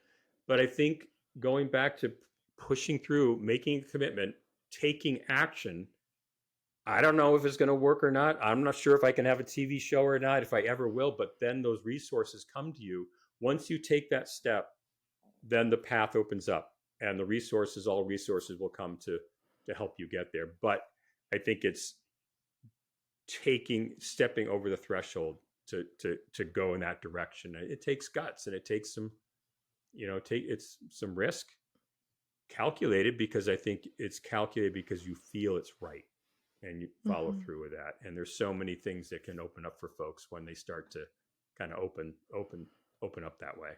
But I think going back to pushing through, making a commitment, taking action, I don't know if it's going to work or not. I'm not sure if I can have a TV show or not, if I ever will, but then those resources come to you. Once you take that step, then the path opens up, and all resources will come to help you get there. But I think it's stepping over the threshold to go in that direction. It takes guts, and it takes it's some risk, calculated, because I think it's calculated because you feel it's right and you follow Mhm. through with that. And there's so many things that can open up for folks when they start to kind of open up that way.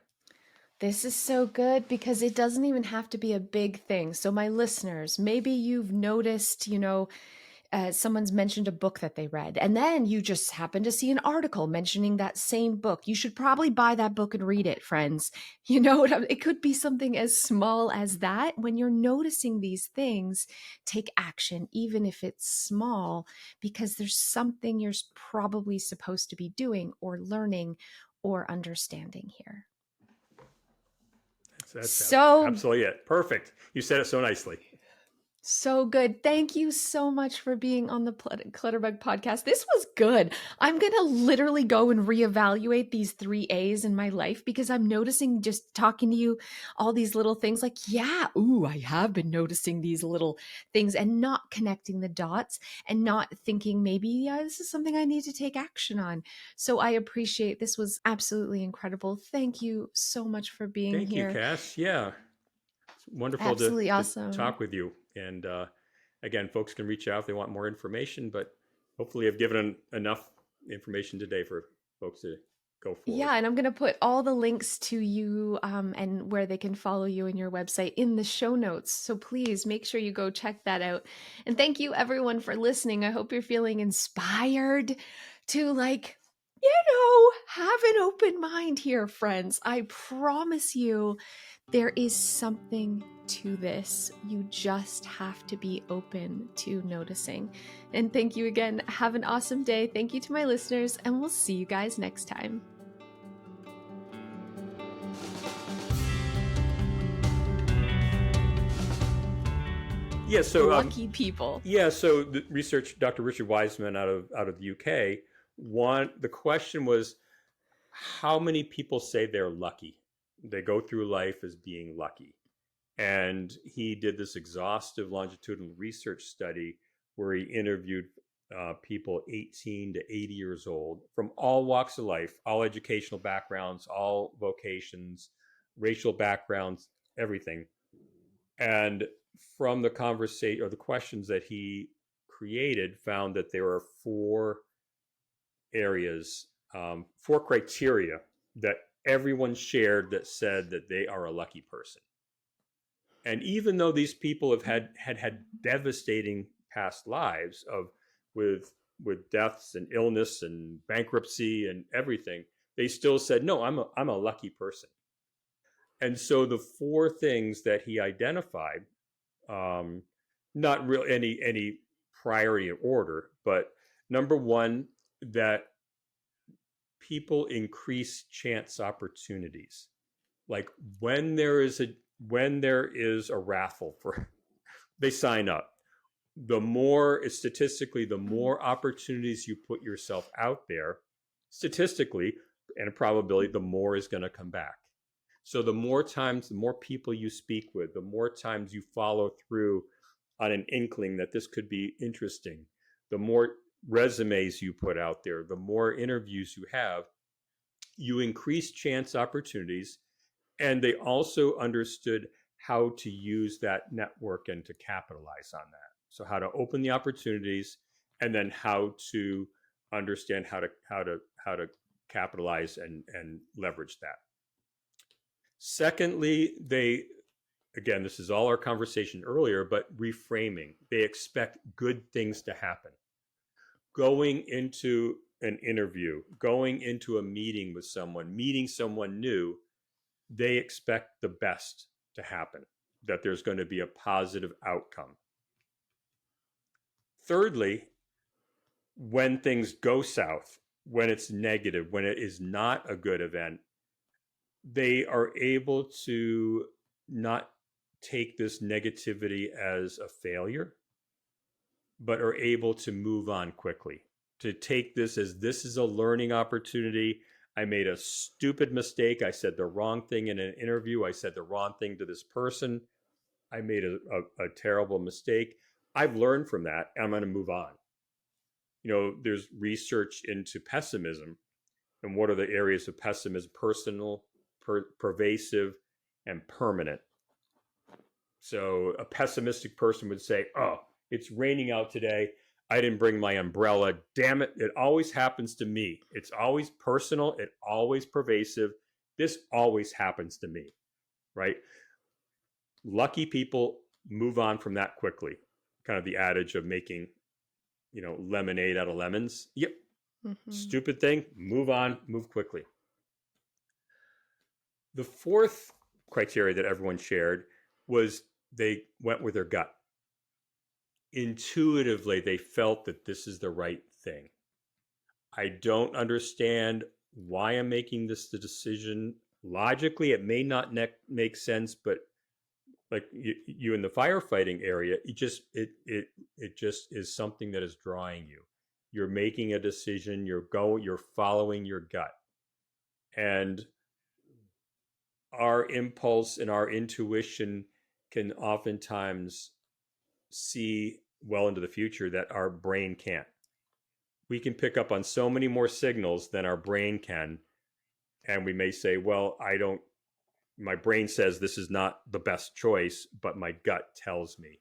This is so good, because it doesn't even have to be a big thing. So, my listeners, maybe you've noticed, someone's mentioned a book that they read, and then you just happen to see an article mentioning that same book. You should probably buy that book and read it, friends. You know what it could be, something as small as that. When you're noticing these things, take action, even if it's small, because there's something you're probably supposed to be doing or learning or understanding here. That's So absolutely it. Perfect. You said it so nicely. So good. Thank you so much for being on the Clutterbug podcast. This was good. I'm going to literally go and reevaluate these 3 A's in my life, because I'm noticing, just talking to you, all these little things like, yeah, ooh, I have been noticing these little things, and not connecting the dots, and not thinking maybe, yeah, this is something I need to take action on. So I appreciate, this was absolutely incredible. Thank you so much for being Thank you, here. Cass. Yeah, it's wonderful Absolutely to awesome. talk with you. And again, folks can reach out if they want more information, but hopefully I've given enough information today for folks to go forward. Yeah, and I'm going to put all the links to you, and where they can follow you and your website in the show notes. So please make sure you go check that out. And thank you, everyone, for listening. I hope you're feeling inspired to, like, have an open mind here, friends. I promise you, there is something to this. You just have to be open to noticing. And thank you again. Have an awesome day. Thank you to my listeners, and we'll see you guys next time. Yeah. So Lucky people. so the research, Dr. Richard Wiseman out of the UK, the question was, how many people say they're lucky? They go through life as being lucky. And he did this exhaustive longitudinal research study where he interviewed people 18 to 80 years old from all walks of life, all educational backgrounds, all vocations, racial backgrounds, everything. And from the conversation or the questions that he created, found that there are four areas, four criteria that everyone shared that said that they are a lucky person. And even though these people have had devastating past lives of with deaths and illness and bankruptcy and everything, they still said, "No, I'm a lucky person." And so the four things that he identified, um, not really any priority in order, but number one, that people increase chance opportunities. Like when there is a raffle for they sign up. The more statistically, the Mhm. more opportunities you put yourself out there, statistically and a probability, the more is going to come back. So the more times, the more people you speak with, the more times you follow through on an inkling that this could be interesting, the more resumes you put out there, the more interviews you have, you increase chance opportunities. And they also understood how to use that network and to capitalize on that. So how to open the opportunities, and then how to understand how to capitalize and leverage that. Secondly, they, again, this is all our conversation earlier, but reframing. They expect good things to happen. Going into an interview, going into a meeting with someone, meeting someone new, they expect the best to happen, that there's going to be a positive outcome. Thirdly, when things go south, when it's negative, when it is not a good event, they are able to not take this negativity as a failure, but are able to move on quickly, to take this is a learning opportunity. I made a stupid mistake. I said the wrong thing in an interview. I said the wrong thing to this person. I made a terrible mistake. I've learned from that, and I'm going to move on. There's research into pessimism, and what are the areas of pessimism? Personal, pervasive, and permanent. So a pessimistic person would say, "Oh, it's raining out today. I didn't bring my umbrella. Damn it. It always happens to me. It's always personal. It always pervasive. This always happens to me." Right? Lucky people move on from that quickly. Kind of the adage of making, lemonade out of lemons. Yep. Mhm. Stupid thing. Move on, move quickly. The fourth criteria that everyone shared was they went with their gut. Intuitively, they felt that this is the right thing. I don't understand why I'm making this the decision. Logically, it may not make sense, but like you in the firefighting area, it just is something that is drawing you. You're making a decision. You're following your gut, and our impulse and our intuition can oftentimes see well into the future that our brain can't. We can pick up on so many more signals than our brain can, and we may say, well, I don't my brain says this is not the best choice, but my gut tells me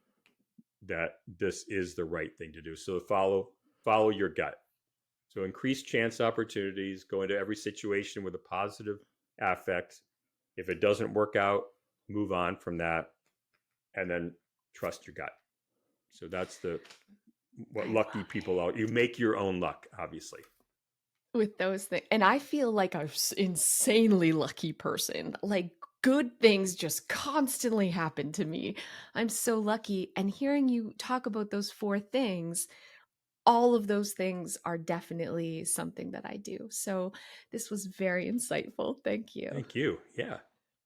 that this is the right thing to do. So follow your gut. So increase chance opportunities, go into every situation with a positive affect. If it doesn't work out, move on from that, and then trust your gut. So that's the what I lucky love people are. You make your own luck, obviously. with those things. And I feel like a insanely lucky person. Like good things just constantly happen to me. I'm so lucky. And hearing you talk about those four things, all of those things are definitely something that I do. So this was very insightful. Thank you. Thank you. Yeah.